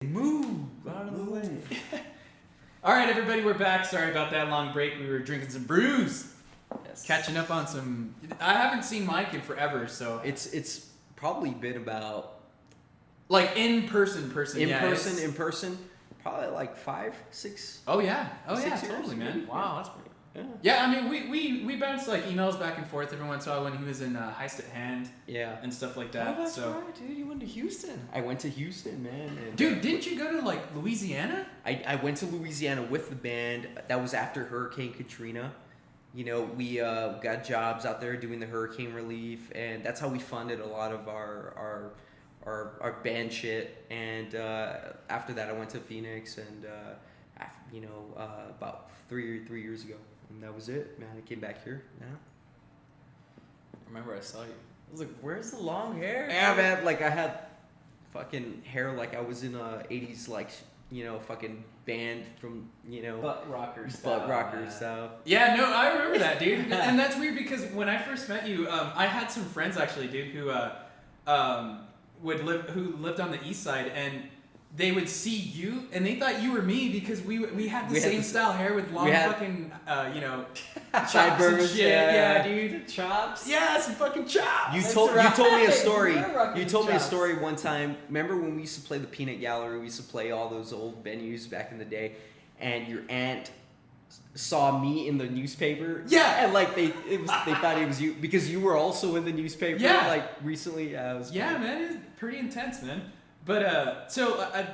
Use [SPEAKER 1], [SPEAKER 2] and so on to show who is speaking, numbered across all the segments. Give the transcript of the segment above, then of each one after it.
[SPEAKER 1] Move out of the way. All right, everybody, we're back. Sorry about that long break. We were drinking some brews.
[SPEAKER 2] Yes.
[SPEAKER 1] Catching up on some. I haven't seen Mike in forever, so
[SPEAKER 2] It's probably been about
[SPEAKER 1] like in person.
[SPEAKER 2] in person, probably like 5, 6.
[SPEAKER 1] Oh yeah,
[SPEAKER 2] 6 years,
[SPEAKER 1] totally, man.
[SPEAKER 2] maybe.
[SPEAKER 1] Wow, that's pretty.
[SPEAKER 2] Yeah.
[SPEAKER 1] Yeah, I mean, we bounced like emails back and forth every once in a while when he was in Heist at Hand.
[SPEAKER 2] Yeah.
[SPEAKER 1] And stuff like that.
[SPEAKER 2] Oh, that's
[SPEAKER 1] so.
[SPEAKER 2] right, dude. You went to Houston. I went to Houston, man. And,
[SPEAKER 1] Dude, didn't you go to like Louisiana?
[SPEAKER 2] I went to Louisiana with the band. That was after Hurricane Katrina. You know, we got jobs out there doing the hurricane relief, and that's how we funded a lot of our band shit. And after that, I went to Phoenix, and about three years ago, and that was it, man. I came back here. Yeah.
[SPEAKER 3] I remember I saw you. I was like, "Where's the long hair?"
[SPEAKER 2] Yeah, man. Like I had fucking hair like I was in a '80s fucking band from
[SPEAKER 3] butt rocker
[SPEAKER 2] style.
[SPEAKER 1] Yeah, no, I remember that, dude. And that's weird because when I first met you, I had some friends actually, dude, who lived on the east side, and they would see you and they thought you were me because we had the same style hair with long fucking chops and shit. Yeah, dude.
[SPEAKER 3] Chops.
[SPEAKER 1] Yeah, some fucking chops.
[SPEAKER 2] You told me a story. You told me a story one time. Remember when we used to play the Peanut Gallery? We used to play all those old venues back in the day, and your aunt saw me in the newspaper.
[SPEAKER 1] Yeah,
[SPEAKER 2] and like they thought it was you because you were also in the newspaper.
[SPEAKER 1] Yeah,
[SPEAKER 2] like recently. Yeah, it was
[SPEAKER 1] man, it's pretty intense, man. But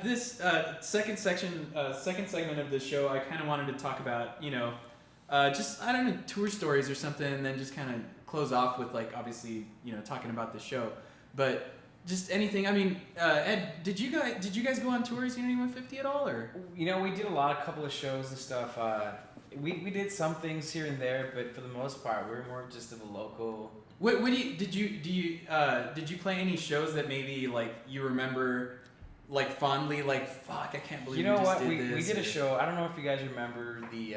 [SPEAKER 1] this second segment of the show, I kind of wanted to talk about, just I don't know, tour stories or something, and then just kind of close off with like obviously talking about the show, but just anything. I mean, Ed, did you guys go on tours? Anyone 50 at all, or
[SPEAKER 3] we did a couple of shows and stuff. We did some things here and there, but for the most part, we were more just of a local.
[SPEAKER 1] What did you play any shows that maybe like you remember like fondly, like fuck, I can't believe
[SPEAKER 3] we did a show. I don't know if you guys remember the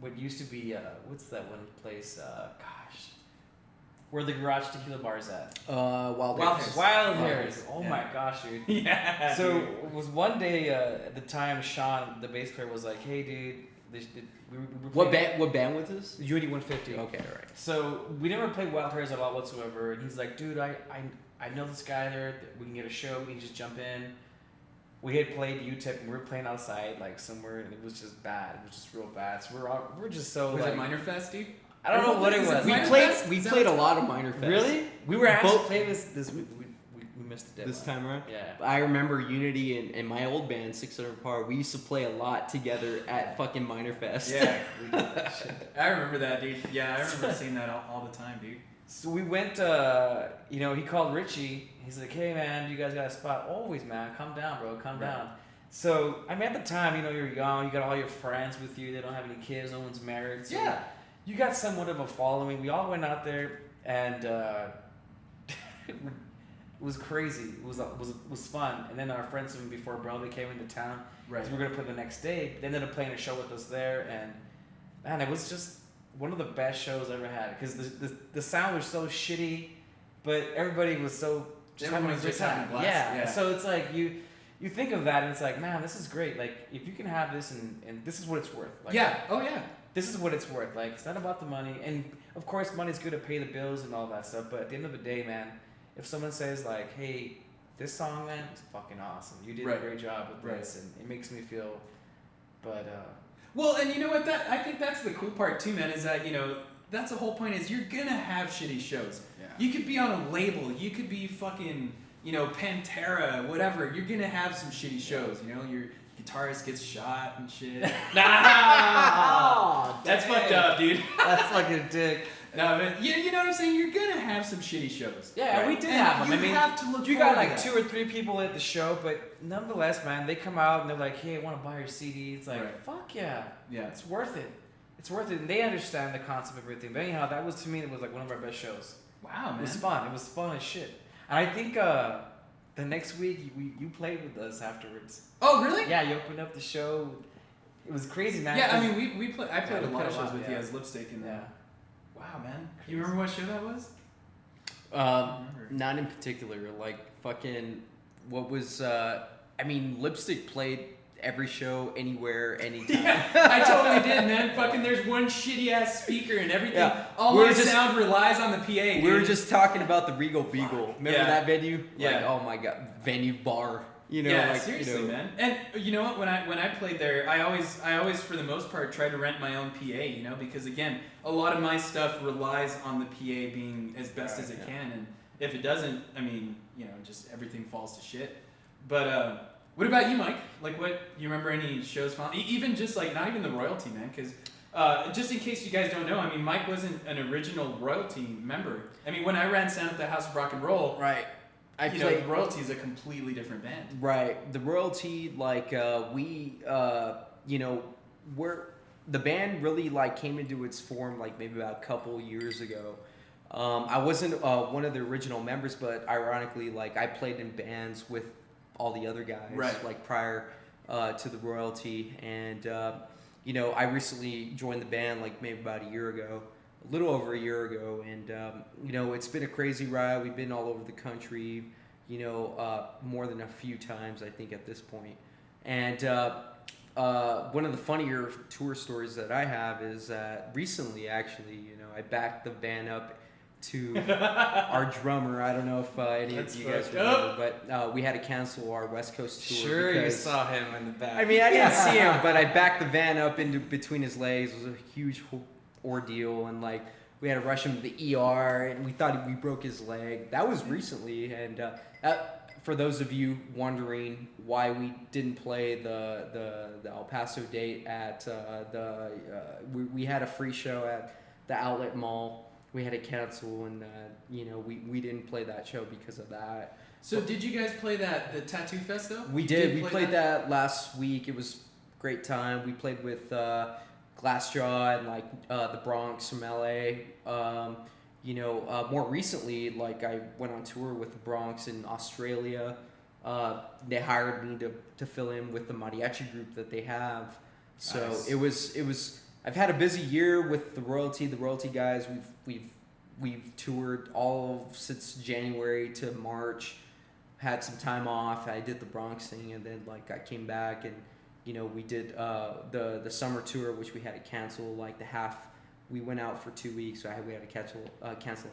[SPEAKER 3] what used to be what's that one place, where the Garage Tequila bar is at?
[SPEAKER 2] Wild
[SPEAKER 3] Harris. Oh my gosh, dude.
[SPEAKER 1] Yeah.
[SPEAKER 3] So it was one day at the time, Sean, the bass player, was like, "Hey, dude."
[SPEAKER 2] What band was this?
[SPEAKER 3] UND 150.
[SPEAKER 2] Okay, all right.
[SPEAKER 3] So we never played Wild Hairs at all whatsoever, and he's like, "Dude, I know this guy there. We can get a show. We can just jump in." We had played UTEP, and we were playing outside like somewhere, and it was just bad. It was just real bad. So we're just so
[SPEAKER 1] was
[SPEAKER 3] like.
[SPEAKER 1] it Minor Fest, dude?
[SPEAKER 3] I don't know what it was.
[SPEAKER 2] We played a lot of Minor Fest.
[SPEAKER 3] Really? We were asked to play this week. We missed the deadline.
[SPEAKER 2] This time around?
[SPEAKER 3] Yeah.
[SPEAKER 2] I remember Unity and my old band, 600 Par, we used to play a lot together at fucking Minor Fest.
[SPEAKER 1] Yeah. I remember that, dude. Yeah, I remember seeing that all the time, dude.
[SPEAKER 3] So we went, he called Richie. He's like, "Hey, man, you guys got a spot?" "Always, man. Calm down, bro. Calm down." So, I mean, at the time, you're young. You got all your friends with you. They don't have any kids. No one's married. So
[SPEAKER 1] yeah.
[SPEAKER 3] You got somewhat of a following. We all went out there, and it was crazy. It was fun. And then our friends even before Broadway came into town.
[SPEAKER 1] Right.
[SPEAKER 3] So we were going to play the next day. They ended up playing a show with us there. And, man, it was just one of the best shows I ever had. Because the sound was so shitty, but everybody was so
[SPEAKER 1] just having a good time.
[SPEAKER 3] Yeah. So it's like you think of that and it's like, man, this is great. Like, if you can have this and this is what it's worth. Like,
[SPEAKER 1] yeah. Oh, yeah.
[SPEAKER 3] This is what it's worth. Like, it's not about the money. And, of course, money's good to pay the bills and all that stuff. But at the end of the day, man, if someone says, like, "Hey, this song, man, is fucking awesome. You did a great job with this." And it makes me feel,
[SPEAKER 1] well, and you know what? I think that's the cool part, too, man, is that, that's the whole point is you're going to have shitty shows. Yeah. You could be on a label. You could be fucking, Pantera, whatever. You're going to have some shitty shows, Your guitarist gets shot and shit. Nah! That's fucked up, dude.
[SPEAKER 3] That's fucking dick.
[SPEAKER 1] No, but you know what I'm saying? You're going to have some shitty shows.
[SPEAKER 3] Yeah, right? We did have them.
[SPEAKER 1] You have to look
[SPEAKER 3] you got like 2 or 3 people at the show, but nonetheless, man, they come out and they're like, "Hey, I want to buy your CD." It's like, fuck yeah. Yeah. It's worth it. It's worth it. And they understand the concept of everything. But anyhow, that was, to me, it was like one of our best shows.
[SPEAKER 1] Wow, man.
[SPEAKER 3] It was fun. It was fun as shit. And I think the next week, you played with us afterwards.
[SPEAKER 1] Oh, really?
[SPEAKER 3] Yeah, you opened up the show. It was crazy, man.
[SPEAKER 1] Yeah, I mean, I played a lot of shows with you as Lipstick in there.
[SPEAKER 3] Yeah.
[SPEAKER 1] Wow, man. You remember what show that was?
[SPEAKER 2] Not in particular. Like, fucking, what was, I mean, Lipstick played every show, anywhere, anytime.
[SPEAKER 1] Yeah, I totally did, man. Fucking, there's one shitty ass speaker and everything.
[SPEAKER 2] Yeah.
[SPEAKER 1] All my sound relies on the PA. Dude.
[SPEAKER 2] We were just talking about the Regal Beagle. Remember that venue?
[SPEAKER 1] Yeah.
[SPEAKER 2] Like, oh my god, venue bar. You know,
[SPEAKER 1] yeah,
[SPEAKER 2] like,
[SPEAKER 1] seriously,
[SPEAKER 2] you know.
[SPEAKER 1] man. And you know what? When I played there, I always for the most part try to rent my own PA. You know, because again, a lot of my stuff relies on the PA being as best as it can, and if it doesn't, I mean, you know, just everything falls to shit. But what about you, Mike? Like, what you remember any shows? Even just like not even the royalty, man, because. Just in case you guys don't know, I mean, Mike wasn't an original royalty member. I mean, when I ran sound at the House of Rock and Roll,
[SPEAKER 2] Right.
[SPEAKER 1] you know, royalty is a completely different band.
[SPEAKER 2] Right. The royalty, like, we, you know, the band really, like, came into its form, like, maybe about a couple years ago. I wasn't one of the original members, but ironically, like, I played in bands with all the other guys, like, prior to the royalty. And, you know, I recently joined the band, like, maybe about a year ago. A little over a year ago, and you know, it's been a crazy ride. We've been all over the country, you know, more than a few times, I think, at this point. And one of the funnier tour stories that I have is that recently, actually, you know, I backed the van up to our drummer. I don't know if any of you guys remember, but we had to cancel our West Coast tour.
[SPEAKER 3] Sure, you saw him in the back.
[SPEAKER 2] I mean, I didn't see him, but I backed the van up into between his legs. It was a huge ordeal, and like we had to rush him to the ER, and we thought we broke his leg. That was recently, and for those of you wondering why we didn't play the El Paso date at we had a free show at the Outlet Mall. We had to cancel, and you know, we didn't play that show because of that.
[SPEAKER 1] So did you guys play the Tattoo Fest though?
[SPEAKER 2] We did. We played that last week. It was a great time. We played with Glassjaw and like the Bronx from LA. You know, more recently, like I went on tour with the Bronx in Australia. They hired me to fill in with the mariachi group that they have. So
[SPEAKER 1] nice.
[SPEAKER 2] it was. I've had a busy year with the royalty guys. We've toured all since January to March. Had some time off. I did the Bronx thing, and then like I came back, and you know, we did the summer tour, which we had to cancel. Like the half, we went out for 2 weeks, so we had to cancel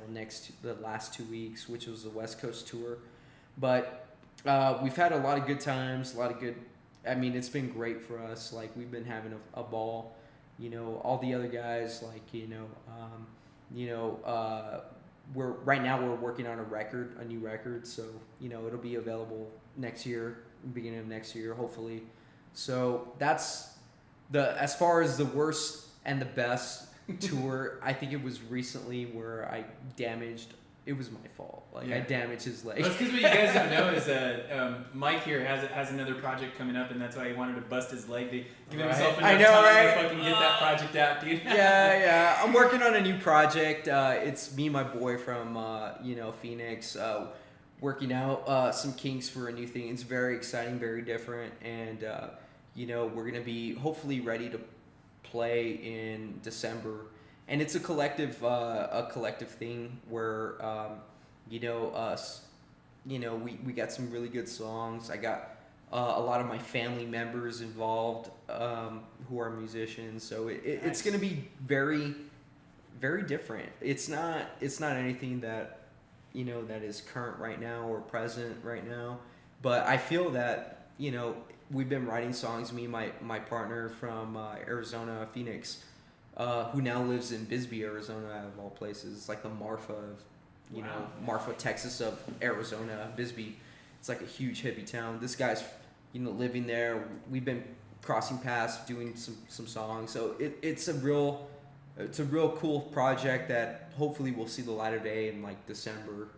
[SPEAKER 2] the last 2 weeks, which was the West Coast tour. But we've had a lot of good times, a lot of good. I mean, it's been great for us. Like we've been having a ball. You know, all the other guys, like we're right now we're working on a new record, so you know it'll be available next year, beginning of next year, hopefully. So that's as far as the worst and the best tour. I think it was recently where I damaged. It was my fault. Like I damaged his leg.
[SPEAKER 1] Well, that's because what you guys don't know is that Mike here has another project coming up, and that's why he wanted to bust his leg to give himself enough time to fucking get that project out, dude.
[SPEAKER 2] Yeah. I'm working on a new project. It's me and my boy from Phoenix, working out some kinks for a new thing. It's very exciting, very different, and we're gonna be hopefully ready to play in December. And it's a collective thing where, we got some really good songs. I got a lot of my family members involved who are musicians. So it's going to be very, very different. It's not anything that, that is current right now or present right now. But I feel that, we've been writing songs, me and my partner from Arizona, Phoenix, who now lives in Bisbee, Arizona, out of all places. It's like the Marfa of, Marfa, Texas of Arizona, Bisbee. It's like a huge hippie town. This guy's, living there. We've been crossing paths, doing some songs. So it's a real cool project that hopefully will see the light of day in like December.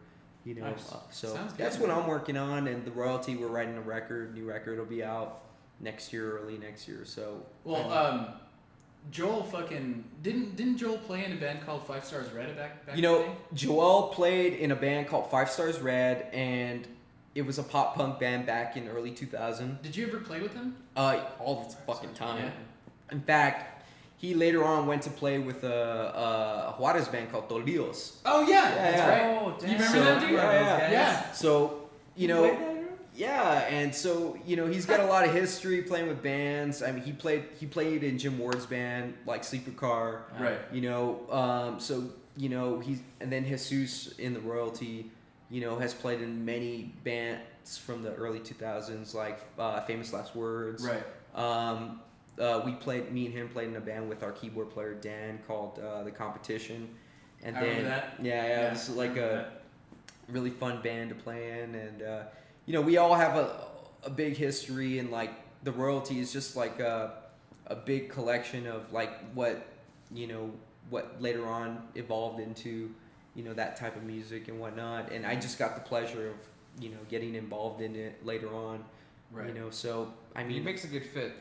[SPEAKER 1] Nice.
[SPEAKER 2] So that's what I'm working on. And the royalty, we're writing new record will be out early next year. So
[SPEAKER 1] Joel fucking didn't Joel play in a band called 5 Stars Red back in the day?
[SPEAKER 2] Joel played in a band called 5 Stars Red, and it was a pop punk band back in early 2000.
[SPEAKER 1] Did you ever play with him?
[SPEAKER 2] All the fucking time.
[SPEAKER 1] Yeah.
[SPEAKER 2] In fact, he later on went to play with a Juarez band called Tolios.
[SPEAKER 1] Oh yeah, that's right.
[SPEAKER 3] Oh, damn.
[SPEAKER 1] You remember them, dude?
[SPEAKER 2] Yeah.
[SPEAKER 1] Yeah.
[SPEAKER 2] So Yeah, and so he's got a lot of history playing with bands. I mean, he played in Jim Ward's band, like Sleeper Car.
[SPEAKER 1] Right.
[SPEAKER 2] So he's, and then Jesus in the Royalty, has played in many bands from the early 2000s, like Famous Last Words.
[SPEAKER 1] Right.
[SPEAKER 2] Me and him played in a band with our keyboard player Dan called The Competition, and
[SPEAKER 1] I
[SPEAKER 2] then
[SPEAKER 1] remember that.
[SPEAKER 2] yeah, it was like a really fun band to play in, and we all have a big history, and like the Royalty is just like a big collection of like what later on evolved into that type of music and whatnot, and I just got the pleasure of getting involved in it later on.
[SPEAKER 1] Right.
[SPEAKER 2] So I mean,
[SPEAKER 3] He makes a good fit.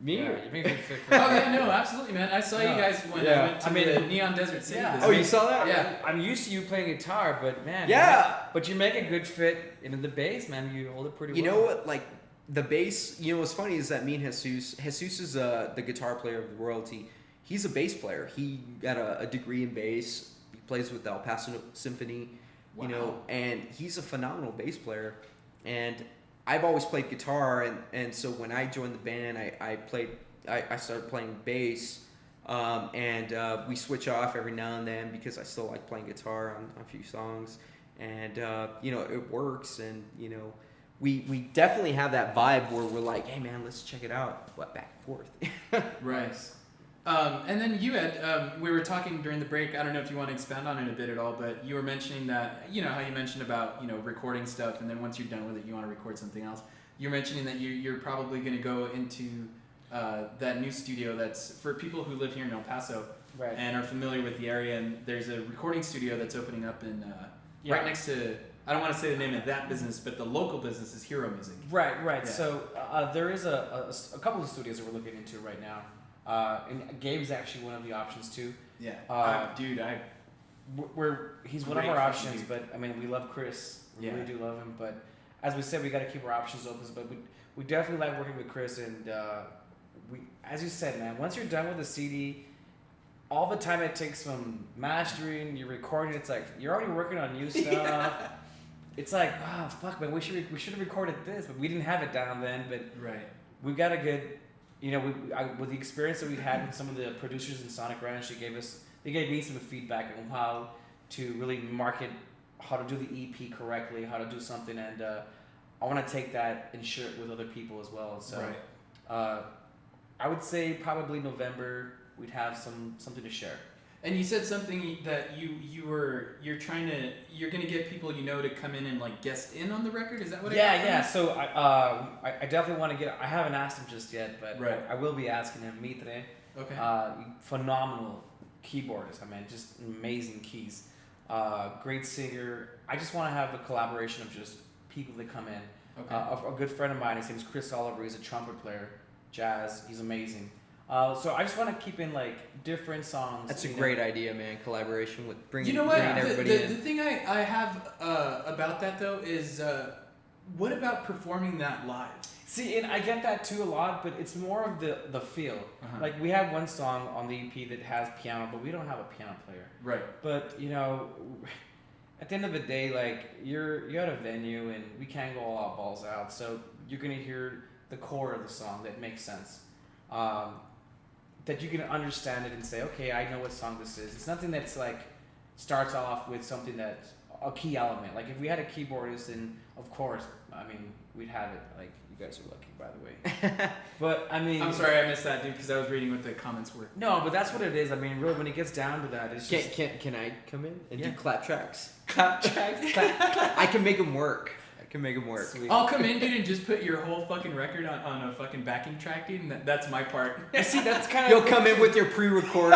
[SPEAKER 2] me.
[SPEAKER 3] Yeah, you make a good fit. For
[SPEAKER 1] Oh yeah, no, absolutely, man. I saw you guys when I went to the Neon Desert City.
[SPEAKER 3] Yeah.
[SPEAKER 1] this
[SPEAKER 2] Oh, you
[SPEAKER 1] week.
[SPEAKER 2] saw that?
[SPEAKER 1] Yeah.
[SPEAKER 3] I'm used to you playing guitar, but man.
[SPEAKER 2] Yeah.
[SPEAKER 3] But you make a good fit into the bass, man. You hold it pretty well.
[SPEAKER 2] You know what? Like the bass. What's funny is that me and Jesus is the guitar player of the Royalty. He's a bass player. He got a degree in bass. He plays with the El Paso Symphony.
[SPEAKER 1] Wow.
[SPEAKER 2] And he's a phenomenal bass player. And I've always played guitar, and so when I joined the band, I started playing bass, and we switch off every now and then because I still like playing guitar on a few songs, and it works, and we definitely have that vibe where we're like, hey man, let's check it out, back and forth.
[SPEAKER 1] Right. And then you had, we were talking during the break, I don't know if you want to expand on it a bit at all, but you were mentioning that, how you mentioned about, recording stuff, and then once you're done with it, you want to record something else. You're mentioning that you're probably going to go into that new studio that's for people who live here in El Paso
[SPEAKER 3] Right.
[SPEAKER 1] and are familiar with the area, and there's a recording studio that's opening up in
[SPEAKER 3] Yeah.
[SPEAKER 1] right next to, I don't want to say the name of that business, but the local business is Hero Music.
[SPEAKER 3] Right.
[SPEAKER 1] Yeah.
[SPEAKER 3] So there is a couple of studios that we're looking into right now. And Gabe's actually one of the options too.
[SPEAKER 1] Yeah. Dude,
[SPEAKER 3] He's one of
[SPEAKER 1] Great
[SPEAKER 3] our
[SPEAKER 1] fucking
[SPEAKER 3] options,
[SPEAKER 1] dude.
[SPEAKER 3] but I mean, we love Chris. We
[SPEAKER 1] Yeah.
[SPEAKER 3] really do love him. But as we said, we got to keep our options open. But we definitely like working with Chris. And as you said, man, once you're done with the CD, all the time it takes from mastering, you're recording, it's like you're already working on new stuff.
[SPEAKER 1] Yeah.
[SPEAKER 3] It's like, oh fuck, man, we should have recorded this, but we didn't have it down then. But
[SPEAKER 1] right.
[SPEAKER 3] we got a good, with the experience that we had with some of the producers in Sonic Ranch, they gave me some feedback on how to really market, how to do the EP correctly, how to do something, and I want to take that and share it with other people as well. So
[SPEAKER 1] Right.
[SPEAKER 3] I would say probably November we'd have something to share.
[SPEAKER 1] And you said something that you're gonna get people to come in and like guest in on the record. Is that what?
[SPEAKER 3] Yeah. So I definitely want to get. I haven't asked him just yet, but
[SPEAKER 1] Right.
[SPEAKER 3] I will be asking him. Mitre,
[SPEAKER 1] Okay.
[SPEAKER 3] phenomenal keyboardist. I mean, just amazing keys. Great singer. I just want to have a collaboration of just people that come in.
[SPEAKER 1] Okay.
[SPEAKER 3] A good friend of mine, his name's Chris Oliver. He's a trumpet player, jazz. He's amazing. So I just want to keep in like different songs.
[SPEAKER 2] That's a great idea, man. Collaboration with bringing
[SPEAKER 1] You know what?
[SPEAKER 2] everybody in.
[SPEAKER 1] The thing I have about that though is what about performing that live?
[SPEAKER 3] See, and I get that too a lot, but it's more of the feel.
[SPEAKER 1] Uh-huh.
[SPEAKER 3] Like we have one song on the EP that has piano, but we don't have a piano player.
[SPEAKER 1] Right.
[SPEAKER 3] But at the end of the day, like you're at a venue and we can't go all out balls out, so you're gonna hear the core of the song that makes sense. That you can understand it and say, okay, I know what song this is. It's nothing that's like starts off with something that's a key element. Like if we had a keyboardist, then of course, I mean, we'd have it. Like you guys are lucky, by the way. But I mean,
[SPEAKER 1] I'm sorry I missed that, dude, because I was reading what the comments were.
[SPEAKER 3] No, but that's what it is. I mean, really, when it gets down to that, it's just
[SPEAKER 2] Can I come in and
[SPEAKER 3] Yeah.
[SPEAKER 2] do clap tracks? Clap tracks. I can make them work.
[SPEAKER 3] sweet.
[SPEAKER 1] I'll come in, dude, and just put your whole fucking record on a fucking backing track, dude, and that's my part.
[SPEAKER 3] See, that's kind of
[SPEAKER 2] You'll come in with your pre-record.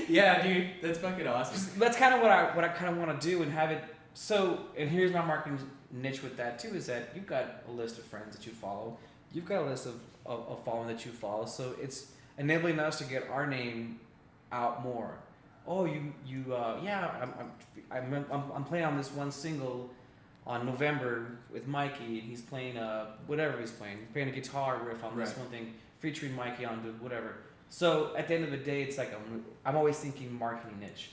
[SPEAKER 1] Yeah, dude, that's fucking awesome.
[SPEAKER 3] That's kind of what I kind of want to do and have it. So, and here's my marketing niche with that too, is that you've got a list of friends that you follow. You've got a list of following that you follow. So it's enabling us to get our name out more. Oh, I'm playing on this one single on November with Mikey. He's playing whatever he's playing. He's playing a guitar riff on this
[SPEAKER 1] Right.
[SPEAKER 3] one thing, featuring Mikey on the whatever. So at the end of the day, it's like I'm always thinking marketing niche.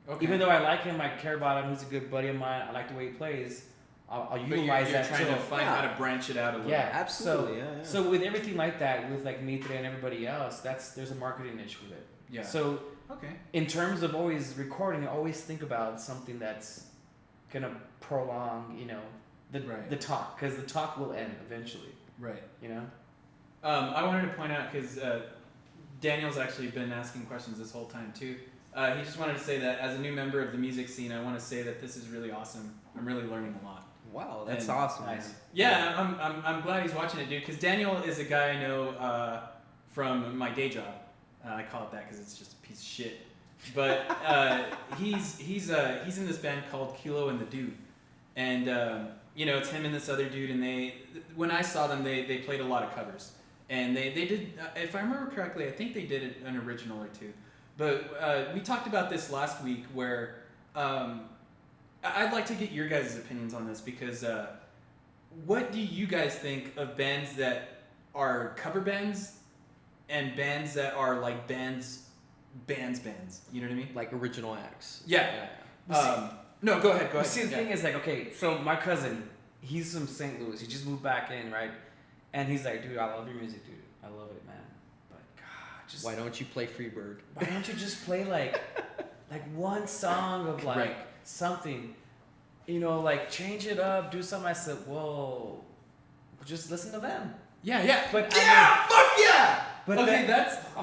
[SPEAKER 1] Okay.
[SPEAKER 3] Even though I like him, I care about him, he's a good buddy of mine, I like the way he plays, I'll
[SPEAKER 1] But
[SPEAKER 3] utilize
[SPEAKER 1] you're
[SPEAKER 3] that
[SPEAKER 1] trying to
[SPEAKER 3] till-
[SPEAKER 1] find how to branch it out a little.
[SPEAKER 3] Yeah,
[SPEAKER 2] Absolutely,
[SPEAKER 3] So,
[SPEAKER 2] yeah.
[SPEAKER 3] so with everything like that, with like me today and everybody else, there's a marketing niche with it.
[SPEAKER 1] Yeah.
[SPEAKER 3] So
[SPEAKER 1] Okay.
[SPEAKER 3] in terms of always recording, always think about something that's gonna prolong,
[SPEAKER 1] Right.
[SPEAKER 3] the talk, because the talk will end eventually.
[SPEAKER 1] Right.
[SPEAKER 3] You know.
[SPEAKER 1] I wanted to point out because Daniel's actually been asking questions this whole time too. He just wanted to say that as a new member of the music scene, I want to say that this is really awesome. I'm really learning a lot.
[SPEAKER 2] Wow, that's
[SPEAKER 1] And-
[SPEAKER 2] awesome.
[SPEAKER 3] Nice.
[SPEAKER 2] Man.
[SPEAKER 1] Yeah, I'm glad he's watching it, dude. Because Daniel is a guy I know from my day job. I call it that because it's just a piece of shit. But he's in this band called Kilo and the Dude, and it's him and this other dude. And when I saw them, they played a lot of covers, and they did. If I remember correctly, I think they did an original or two. But we talked about this last week, where I'd like to get your guys' opinions on this because what do you guys think of bands that are cover bands and bands that are like bands? You know what I mean?
[SPEAKER 2] Like original acts.
[SPEAKER 1] Yeah.
[SPEAKER 3] Yeah.
[SPEAKER 1] No, go ahead.
[SPEAKER 3] See, the thing is, like, okay, so my cousin, he's from St. Louis. He just moved back in, right? And he's like, dude, I love your music, dude. I love it, man. But God, just
[SPEAKER 2] Why don't you play Freebird?
[SPEAKER 3] why don't you just play like one song of like
[SPEAKER 1] Right.
[SPEAKER 3] something, like change it up, do something. I said, whoa, just listen to them.
[SPEAKER 1] Yeah.
[SPEAKER 3] But
[SPEAKER 1] Fuck yeah.
[SPEAKER 3] But
[SPEAKER 1] okay,
[SPEAKER 3] that-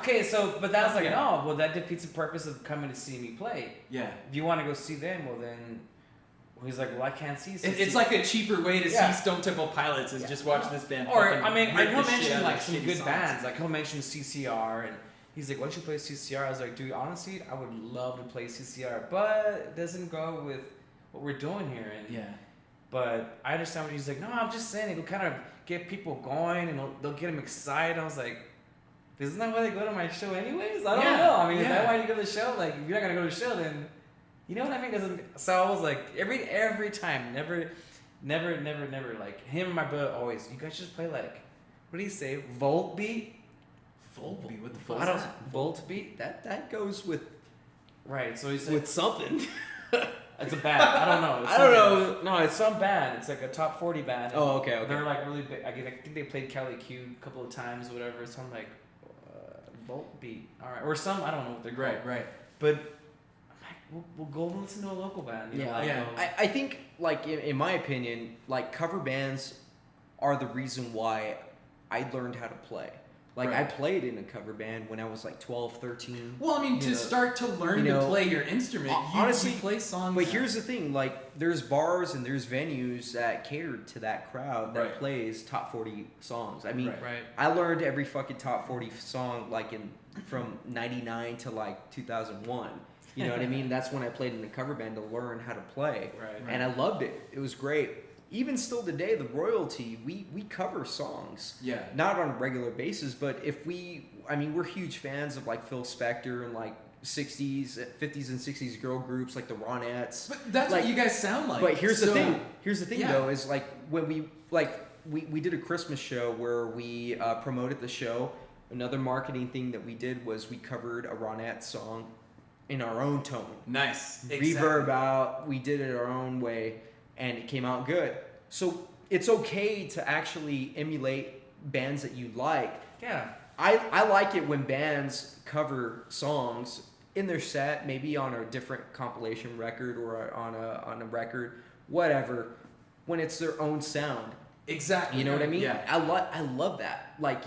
[SPEAKER 3] but that's like,
[SPEAKER 1] Yeah.
[SPEAKER 3] no, well, that defeats the purpose of coming to see me play.
[SPEAKER 1] Yeah.
[SPEAKER 3] If you want to go see them, well, then he's like, well, I can't see.
[SPEAKER 1] It's like a cheaper way to
[SPEAKER 3] Yeah.
[SPEAKER 1] see Stone Temple Pilots is
[SPEAKER 3] Yeah.
[SPEAKER 1] just watch this band.
[SPEAKER 3] Or
[SPEAKER 1] fucking
[SPEAKER 3] I mean,
[SPEAKER 1] rip
[SPEAKER 3] he'll
[SPEAKER 1] the shit
[SPEAKER 3] mention
[SPEAKER 1] out
[SPEAKER 3] like
[SPEAKER 1] of
[SPEAKER 3] some
[SPEAKER 1] shitty
[SPEAKER 3] good
[SPEAKER 1] songs.
[SPEAKER 3] bands. Like he'll mention CCR, and he's like, "Why don't you play CCR?" I was like, "Dude, honestly, I would love to play CCR, but it doesn't go with what we're doing here." And
[SPEAKER 1] Yeah.
[SPEAKER 3] but I understand what he's like. No, I'm just saying it'll kind of get people going, and they'll get them excited. I was like, isn't that why they go to my show anyways? I don't
[SPEAKER 1] Yeah,
[SPEAKER 3] know. I mean, is
[SPEAKER 1] yeah.
[SPEAKER 3] that why you go to the show? Like, if you're not gonna go to the show, then you know what I mean? So I was like, every time, never. Like him and my brother always. You guys just play like, what do you say? Volt beat.
[SPEAKER 1] Volbeat, what the fuck?
[SPEAKER 3] I
[SPEAKER 1] is
[SPEAKER 3] don't.
[SPEAKER 1] that?
[SPEAKER 3] Volt beat.
[SPEAKER 2] That goes with
[SPEAKER 3] Right. So he's like,
[SPEAKER 2] with something.
[SPEAKER 3] it's a band. I don't know. It's
[SPEAKER 2] I don't
[SPEAKER 3] something- No, it's some band. It's like a top 40 band.
[SPEAKER 2] Oh, okay.
[SPEAKER 3] They're like really big. I think they played Kelly Q a couple of times or whatever. So I'm like, Volt beat. All right. Or some. I don't know what they're called.
[SPEAKER 1] Right.
[SPEAKER 3] But I'm like, we'll go listen to a local band. You know, like,
[SPEAKER 1] Yeah.
[SPEAKER 2] I think, like, in my opinion, like, cover bands are the reason why I learned how to play. Like,
[SPEAKER 1] Right.
[SPEAKER 2] I played in a cover band when I was, like, 12, 13.
[SPEAKER 1] Well, I mean,
[SPEAKER 2] You
[SPEAKER 1] to
[SPEAKER 2] know,
[SPEAKER 1] start to learn
[SPEAKER 2] you
[SPEAKER 1] to
[SPEAKER 2] know,
[SPEAKER 1] play your instrument,
[SPEAKER 2] honestly,
[SPEAKER 1] you play songs.
[SPEAKER 2] But here's the thing, like, there's bars and there's venues that catered to that crowd that
[SPEAKER 1] Right.
[SPEAKER 2] plays top 40 songs. I mean,
[SPEAKER 1] Right.
[SPEAKER 3] Right.
[SPEAKER 2] I learned every fucking top 40 song, like, from 99 to, like, 2001. You know what I mean? That's when I played in a cover band to learn how to play.
[SPEAKER 3] Right.
[SPEAKER 2] And I loved it. It was great. Even still today, the Royalty, we cover songs.
[SPEAKER 1] Yeah.
[SPEAKER 2] Not on a regular basis, but we're huge fans of like Phil Spector and like 50s and 60s girl groups like the Ronettes.
[SPEAKER 1] But that's
[SPEAKER 2] Like-
[SPEAKER 1] what you guys sound like.
[SPEAKER 2] But here's the
[SPEAKER 1] So-
[SPEAKER 2] thing. Here's the thing
[SPEAKER 1] yeah.
[SPEAKER 2] though, is like when we did a Christmas show where we promoted the show. Another marketing thing that we did was we covered a Ronette song in our own tone.
[SPEAKER 1] Nice.
[SPEAKER 2] Reverb out. We did it our own way, and it came out good. So it's okay to actually emulate bands that you like.
[SPEAKER 3] Yeah.
[SPEAKER 2] I like it when bands cover songs in their set, maybe on a different compilation record or on a record, whatever, when it's their own sound.
[SPEAKER 1] Exactly.
[SPEAKER 2] You know what I mean?
[SPEAKER 1] Yeah.
[SPEAKER 2] I love that. Like,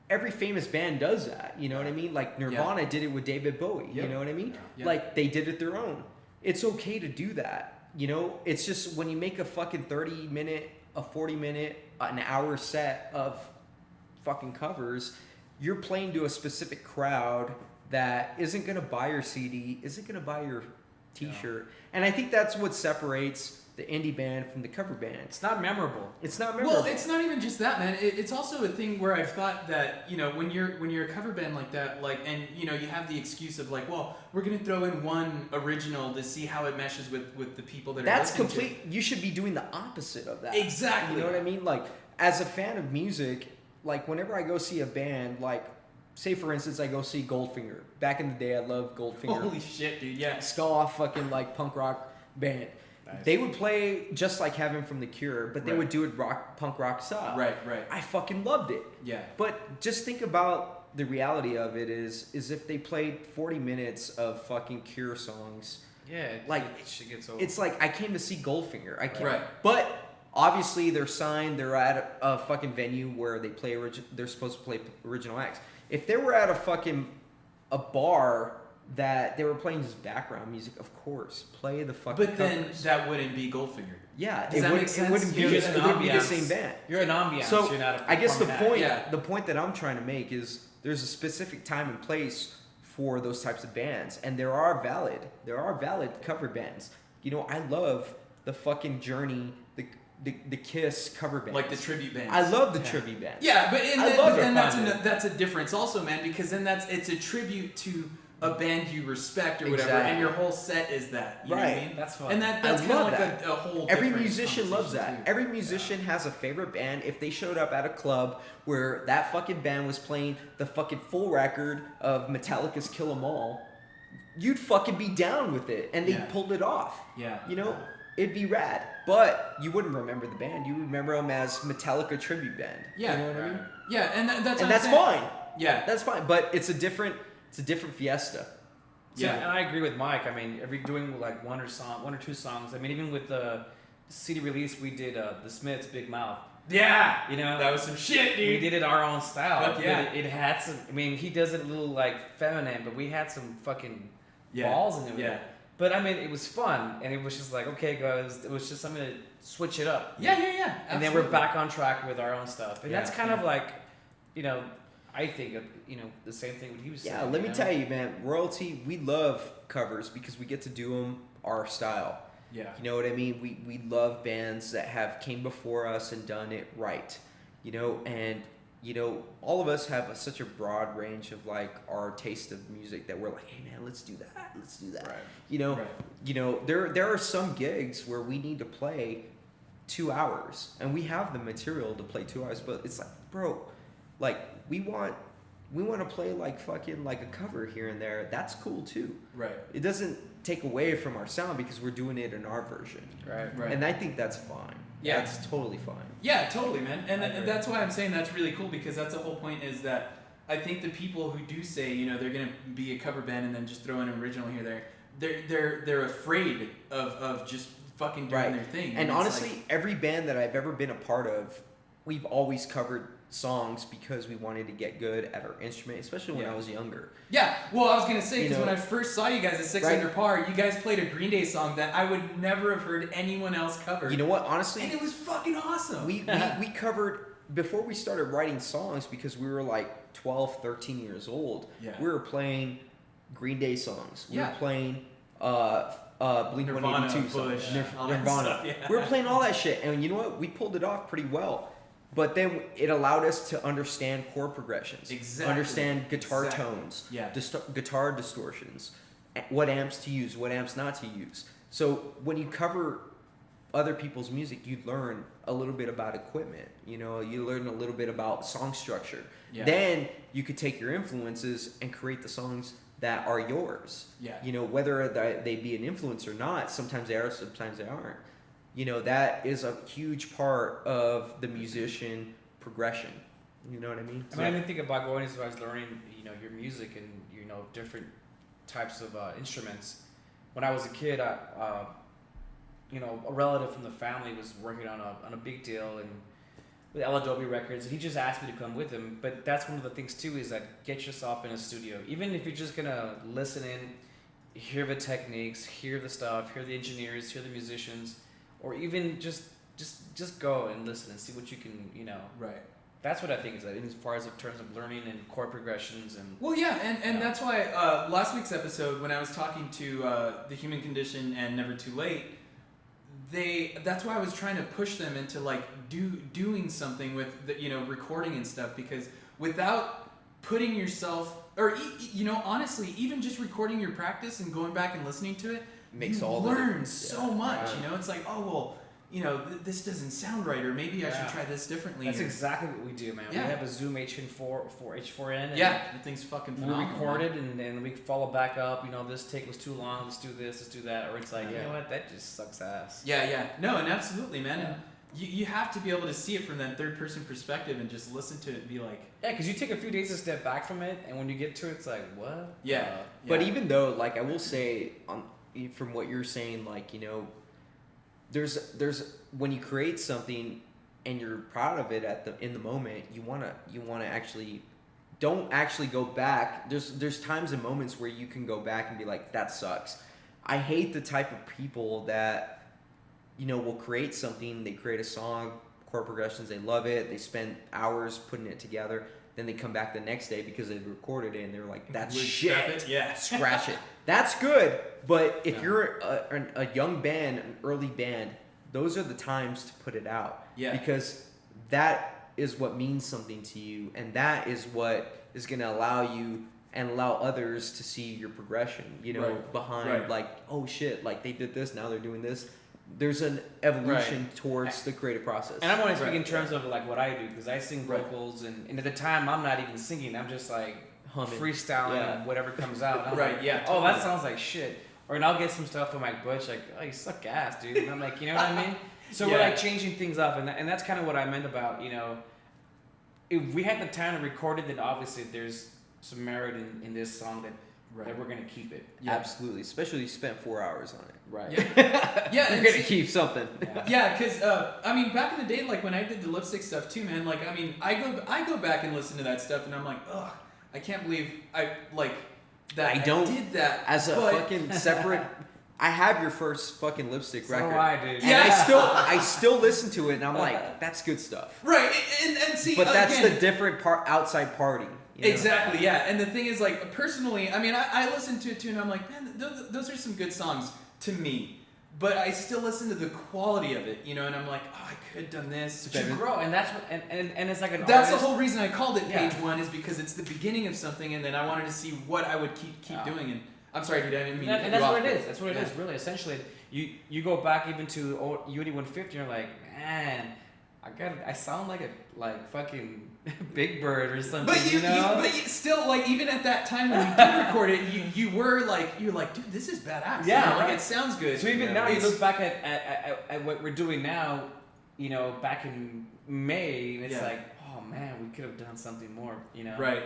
[SPEAKER 2] every famous band does that. You know what I mean? Like Nirvana did it with David Bowie.
[SPEAKER 1] Yep.
[SPEAKER 2] You know what I mean?
[SPEAKER 1] Yeah.
[SPEAKER 2] Like they did it their own. It's okay to do that. You know, it's just when you make a fucking 30-minute, a 40-minute, an hour set of fucking covers, you're playing to a specific crowd that isn't gonna buy your CD, isn't gonna buy your T-shirt, and I think that's what separates the indie band from the cover band.
[SPEAKER 3] It's not memorable.
[SPEAKER 2] It's not memorable.
[SPEAKER 1] Well, it's not even just that, man. It's also a thing where I've thought that, you know, when you're a cover band like that, like, and you know, you have the excuse of like, well, we're gonna throw in one original to see how it meshes with the people that
[SPEAKER 2] That's
[SPEAKER 1] are listening
[SPEAKER 2] complete. You should be doing the opposite of that.
[SPEAKER 1] Exactly.
[SPEAKER 2] You know what I mean? Like, as a fan of music, like whenever I go see a band, like, say for instance, I go see Goldfinger. Back in the day, I loved
[SPEAKER 1] to.
[SPEAKER 2] Goldfinger.
[SPEAKER 1] Holy shit, dude! Yeah.
[SPEAKER 2] Ska fucking like punk rock band.
[SPEAKER 3] Nice.
[SPEAKER 2] They would play Just Like Heaven from The Cure, but they
[SPEAKER 1] Right.
[SPEAKER 2] would do it punk rock style.
[SPEAKER 1] Right.
[SPEAKER 2] I fucking loved it.
[SPEAKER 1] Yeah.
[SPEAKER 2] But just think about the reality of it is if they played 40 minutes of fucking Cure songs,
[SPEAKER 3] Yeah,
[SPEAKER 2] like,
[SPEAKER 3] it shit gets old.
[SPEAKER 2] it's like I came to see Goldfinger. I can't.
[SPEAKER 1] Right.
[SPEAKER 2] But obviously they're signed. They're at a fucking venue where they play. They're supposed to play original acts. If they were at a bar that they were playing just background music, of course, play the fucking.
[SPEAKER 1] But then
[SPEAKER 2] covers.
[SPEAKER 1] that wouldn't be Goldfinger.
[SPEAKER 2] Yeah,
[SPEAKER 1] Does that make
[SPEAKER 2] It
[SPEAKER 1] sense?
[SPEAKER 2] wouldn't be.
[SPEAKER 3] You're just
[SPEAKER 2] It
[SPEAKER 3] an
[SPEAKER 2] wouldn't be the
[SPEAKER 3] ambiance.
[SPEAKER 2] same band.
[SPEAKER 3] You're an ambiance.
[SPEAKER 2] So
[SPEAKER 3] you're not a
[SPEAKER 2] I guess the
[SPEAKER 3] performing
[SPEAKER 2] point,
[SPEAKER 3] act.
[SPEAKER 1] Yeah.
[SPEAKER 2] the point that I'm trying to make is there's a specific time and place for those types of bands, and there are valid cover bands. You know, I love the fucking Journey, the Kiss cover bands.
[SPEAKER 1] Like the tribute bands.
[SPEAKER 2] I love the
[SPEAKER 3] Yeah.
[SPEAKER 2] tribute bands.
[SPEAKER 1] Yeah, but
[SPEAKER 2] I love
[SPEAKER 1] then
[SPEAKER 2] it.
[SPEAKER 1] that's a difference also, man, because then it's a tribute to a band you respect or whatever, and your whole set is that. You know what I
[SPEAKER 2] Right.
[SPEAKER 1] mean?
[SPEAKER 3] That's fun.
[SPEAKER 1] And that's
[SPEAKER 2] I
[SPEAKER 1] kind of
[SPEAKER 2] love
[SPEAKER 1] like
[SPEAKER 2] that.
[SPEAKER 1] a whole.
[SPEAKER 2] Every
[SPEAKER 1] different
[SPEAKER 2] musician loves that.
[SPEAKER 1] conversation, too.
[SPEAKER 2] Every musician has a favorite band. If they showed up at a club where that fucking band was playing the fucking full record of Metallica's Kill 'Em All, you'd fucking be down with it, and they
[SPEAKER 1] Yeah.
[SPEAKER 2] pulled it off.
[SPEAKER 1] Yeah.
[SPEAKER 2] You know, it'd be rad. But you wouldn't remember the band. You remember them as Metallica tribute band.
[SPEAKER 1] Yeah.
[SPEAKER 2] You know what I mean?
[SPEAKER 1] Yeah, and that's what
[SPEAKER 2] And
[SPEAKER 1] I'm
[SPEAKER 2] that's
[SPEAKER 1] saying.
[SPEAKER 2] fine.
[SPEAKER 1] Yeah.
[SPEAKER 2] That's fine. But it's a different fiesta.
[SPEAKER 3] Yeah,
[SPEAKER 1] Yeah.
[SPEAKER 3] and I agree with Mike. I mean, every doing like one or two songs. I mean, even with the CD release, we did the Smiths' Big Mouth.
[SPEAKER 1] Yeah.
[SPEAKER 3] You know,
[SPEAKER 1] That was some shit,
[SPEAKER 3] we
[SPEAKER 1] dude.
[SPEAKER 3] did it our own style.
[SPEAKER 1] Fuck yeah.
[SPEAKER 3] But it had some. I mean, he does it a little like feminine, but we had some fucking
[SPEAKER 1] Yeah.
[SPEAKER 3] balls in it.
[SPEAKER 1] Yeah.
[SPEAKER 3] But I mean, it was fun, and it was just like, okay, guys, it was just something to switch it up.
[SPEAKER 1] Yeah.
[SPEAKER 3] And then we're back on track with our own stuff, and
[SPEAKER 1] Yeah,
[SPEAKER 3] that's kind
[SPEAKER 1] yeah.
[SPEAKER 3] of like, you know, I think the same thing with you.
[SPEAKER 2] Yeah, let me tell you, man. Royalty, we love covers because we get to do them our style.
[SPEAKER 1] Yeah.
[SPEAKER 2] You know what I mean? We love bands that have came before us and done it right. You know, and you know, all of us have such a broad range of like our taste of music that we're like, hey man, let's do that. Let's do that.
[SPEAKER 3] Right.
[SPEAKER 2] You know,
[SPEAKER 1] Right.
[SPEAKER 2] you know, there are some gigs where we need to play 2 hours and we have the material to play 2 hours, but it's like, bro, like we want to play like fucking like a cover here and there. That's cool too.
[SPEAKER 1] Right.
[SPEAKER 2] It doesn't take away from our sound because we're doing it in our version.
[SPEAKER 3] Right.
[SPEAKER 1] Right.
[SPEAKER 2] And I think that's fine.
[SPEAKER 1] Yeah.
[SPEAKER 2] That's totally fine.
[SPEAKER 1] Yeah, totally, man. And
[SPEAKER 3] I agree.
[SPEAKER 1] that's why I'm saying that's really cool, because that's the whole point, is that I think the people who do say, you know, they're gonna be a cover band and then just throw in an original here, they're afraid of just fucking doing
[SPEAKER 2] Right.
[SPEAKER 1] their thing.
[SPEAKER 2] And
[SPEAKER 1] it's
[SPEAKER 2] honestly,
[SPEAKER 1] like,
[SPEAKER 2] every band that I've ever been a part of, we've always covered songs because we wanted to get good at our instrument, especially when
[SPEAKER 1] Yeah.
[SPEAKER 2] I was younger.
[SPEAKER 1] yeah. Well, I was gonna say,
[SPEAKER 2] You
[SPEAKER 1] because
[SPEAKER 2] know,
[SPEAKER 1] when I first saw you guys at Six
[SPEAKER 2] right.
[SPEAKER 1] Under Par, you guys played a Green Day song that I would never have heard anyone else cover.
[SPEAKER 2] You know what? Honestly,
[SPEAKER 1] and it was fucking awesome.
[SPEAKER 2] we covered, before we started writing songs, because we were like 12, 13 years old,
[SPEAKER 1] Yeah.
[SPEAKER 2] we were playing Green Day songs. We
[SPEAKER 1] Yeah.
[SPEAKER 2] were playing Blink-182
[SPEAKER 1] Nirvana,
[SPEAKER 2] songs.
[SPEAKER 1] Bush, all that
[SPEAKER 2] Nirvana.
[SPEAKER 1] stuff, yeah.
[SPEAKER 2] We were playing all that shit, and you know what? We pulled it off pretty well. But then it allowed us to understand chord progressions,
[SPEAKER 1] Exactly.
[SPEAKER 2] understand guitar
[SPEAKER 1] Exactly.
[SPEAKER 2] tones,
[SPEAKER 1] Yeah.
[SPEAKER 2] guitar distortions, what amps to use, what amps not to use. So when you cover other people's music, you learn a little bit about equipment. You know, you learn a little bit about song structure.
[SPEAKER 1] Yeah.
[SPEAKER 2] Then you could take your influences and create the songs that are yours.
[SPEAKER 1] Yeah.
[SPEAKER 2] You know, whether they be an influence or not, sometimes they are, sometimes they aren't. You know, that is a huge part of the musician progression. You know what I mean?
[SPEAKER 3] I mean, I didn't think about going as far as learning, you know, your music and, you know, different types of instruments. When I was a kid, you know, a relative from the family was working on a big deal and with El Adobe Records, and he just asked me to come with him. But that's one of the things too, is that get yourself in a studio. Even if you're just gonna listen in, hear the techniques, hear the stuff, hear the engineers, hear the musicians, or even just go and listen and see what you can, you know.
[SPEAKER 1] Right.
[SPEAKER 3] That's what I think is that as far as in terms of learning and chord progressions and.
[SPEAKER 1] Well, yeah, and
[SPEAKER 3] Yeah.
[SPEAKER 1] that's why last week's episode, when I was talking to The Human Condition and Never Too Late, that's why I was trying to push them into like doing something with the, you know, recording and stuff, because without putting yourself, or you know, honestly, even just recording your practice and going back and listening to it,
[SPEAKER 2] Makes
[SPEAKER 1] you
[SPEAKER 2] all the
[SPEAKER 1] learn
[SPEAKER 2] difference.
[SPEAKER 1] so
[SPEAKER 2] Yeah.
[SPEAKER 1] much.
[SPEAKER 2] Yeah.
[SPEAKER 1] You know, it's like, oh well, this doesn't sound right, or maybe I should try this differently.
[SPEAKER 3] That's exactly what we do, man.
[SPEAKER 1] Yeah.
[SPEAKER 3] We have a Zoom H4n. And
[SPEAKER 1] yeah, the thing's fucking
[SPEAKER 3] we
[SPEAKER 1] phenomenal.
[SPEAKER 3] record it and then we follow back up. This take was too long. Let's do this. Let's do that. Or it's like, you know what? That just sucks ass.
[SPEAKER 1] Yeah. No, and absolutely, man. And you have to be able to see it from that third person perspective and just listen to it and be like,
[SPEAKER 3] yeah, because you take a few days to step back from it, and when you get to it, it's like, what?
[SPEAKER 1] Yeah.
[SPEAKER 2] But even though, like, I will say, from what you're saying, like, there's when you create something and you're proud of it in the moment, you wanna actually don't actually go back. There's times and moments where you can go back and be like, that sucks. I hate the type of people that will create something. They create a song, chord progressions, they love it, they spend hours putting it together, then they come back the next day because they've recorded it and they're like, that's shit.
[SPEAKER 1] Yeah.
[SPEAKER 2] Scratch it. That's good, but if you're a young band, an early band, those are the times to put it out.
[SPEAKER 1] Yeah.
[SPEAKER 2] Because that is what means something to you, and that is what is going to allow you and allow others to see your progression, behind like, oh shit, like they did this, now they're doing this. There's an evolution towards the creative process.
[SPEAKER 3] And I'm only speaking in terms of like what I do, because I sing vocals, and at the time I'm not even singing. I'm just like
[SPEAKER 2] humming,
[SPEAKER 3] freestyling whatever comes out. I'm
[SPEAKER 1] Right,
[SPEAKER 3] like,
[SPEAKER 1] yeah,
[SPEAKER 3] oh,
[SPEAKER 1] totally.
[SPEAKER 3] that sounds like shit. Or and I'll get some stuff from Mike Butch like, oh, you suck ass, dude. And I'm like, you know what I mean? So we're like changing things up, and that's kind of what I meant about, if we had the time to record it, then obviously there's some merit in this song that we're gonna keep it.
[SPEAKER 2] Yeah. Absolutely, especially you spent 4 hours on it.
[SPEAKER 3] Right.
[SPEAKER 1] Yeah.
[SPEAKER 2] You're gonna keep something.
[SPEAKER 1] Yeah, because back in the day, like when I did the lipstick stuff too, man. Like, I go back and listen to that stuff, and I'm like, ugh, I can't believe I did that
[SPEAKER 2] as a fucking separate. I have your first fucking lipstick record.
[SPEAKER 3] So I did.
[SPEAKER 2] And I still listen to it, and I'm like, that's good stuff.
[SPEAKER 1] Right, and see,
[SPEAKER 2] but that's
[SPEAKER 1] again,
[SPEAKER 2] the different part, outside party.
[SPEAKER 1] Exactly, yeah. And the thing is, like, personally, I listen to it too, and I'm like, man, those are some good songs to me. But I still listen to the quality of it, and I'm like, oh, I could have done this.
[SPEAKER 3] To grow, and that's what, and it's like an
[SPEAKER 1] That's
[SPEAKER 3] artist.
[SPEAKER 1] the whole reason I called it Page One, is because it's the beginning of something, and then I wanted to see what I would keep doing. And I'm sorry, dude, I didn't mean to cut
[SPEAKER 3] and
[SPEAKER 1] you
[SPEAKER 3] that's
[SPEAKER 1] off,
[SPEAKER 3] what it
[SPEAKER 1] but-
[SPEAKER 3] is. That's what it is, really. Essentially, you go back even to Unity 150, and you're like, man, I sound like fucking Big Bird or something.
[SPEAKER 1] But you still, like, even at that time when you did record it, you're like, dude, this is badass.
[SPEAKER 3] Yeah,
[SPEAKER 1] like, it sounds good.
[SPEAKER 3] So even now, you look back at what we're doing now, back in May, and it's like, oh man, we could have done something more,
[SPEAKER 1] Right.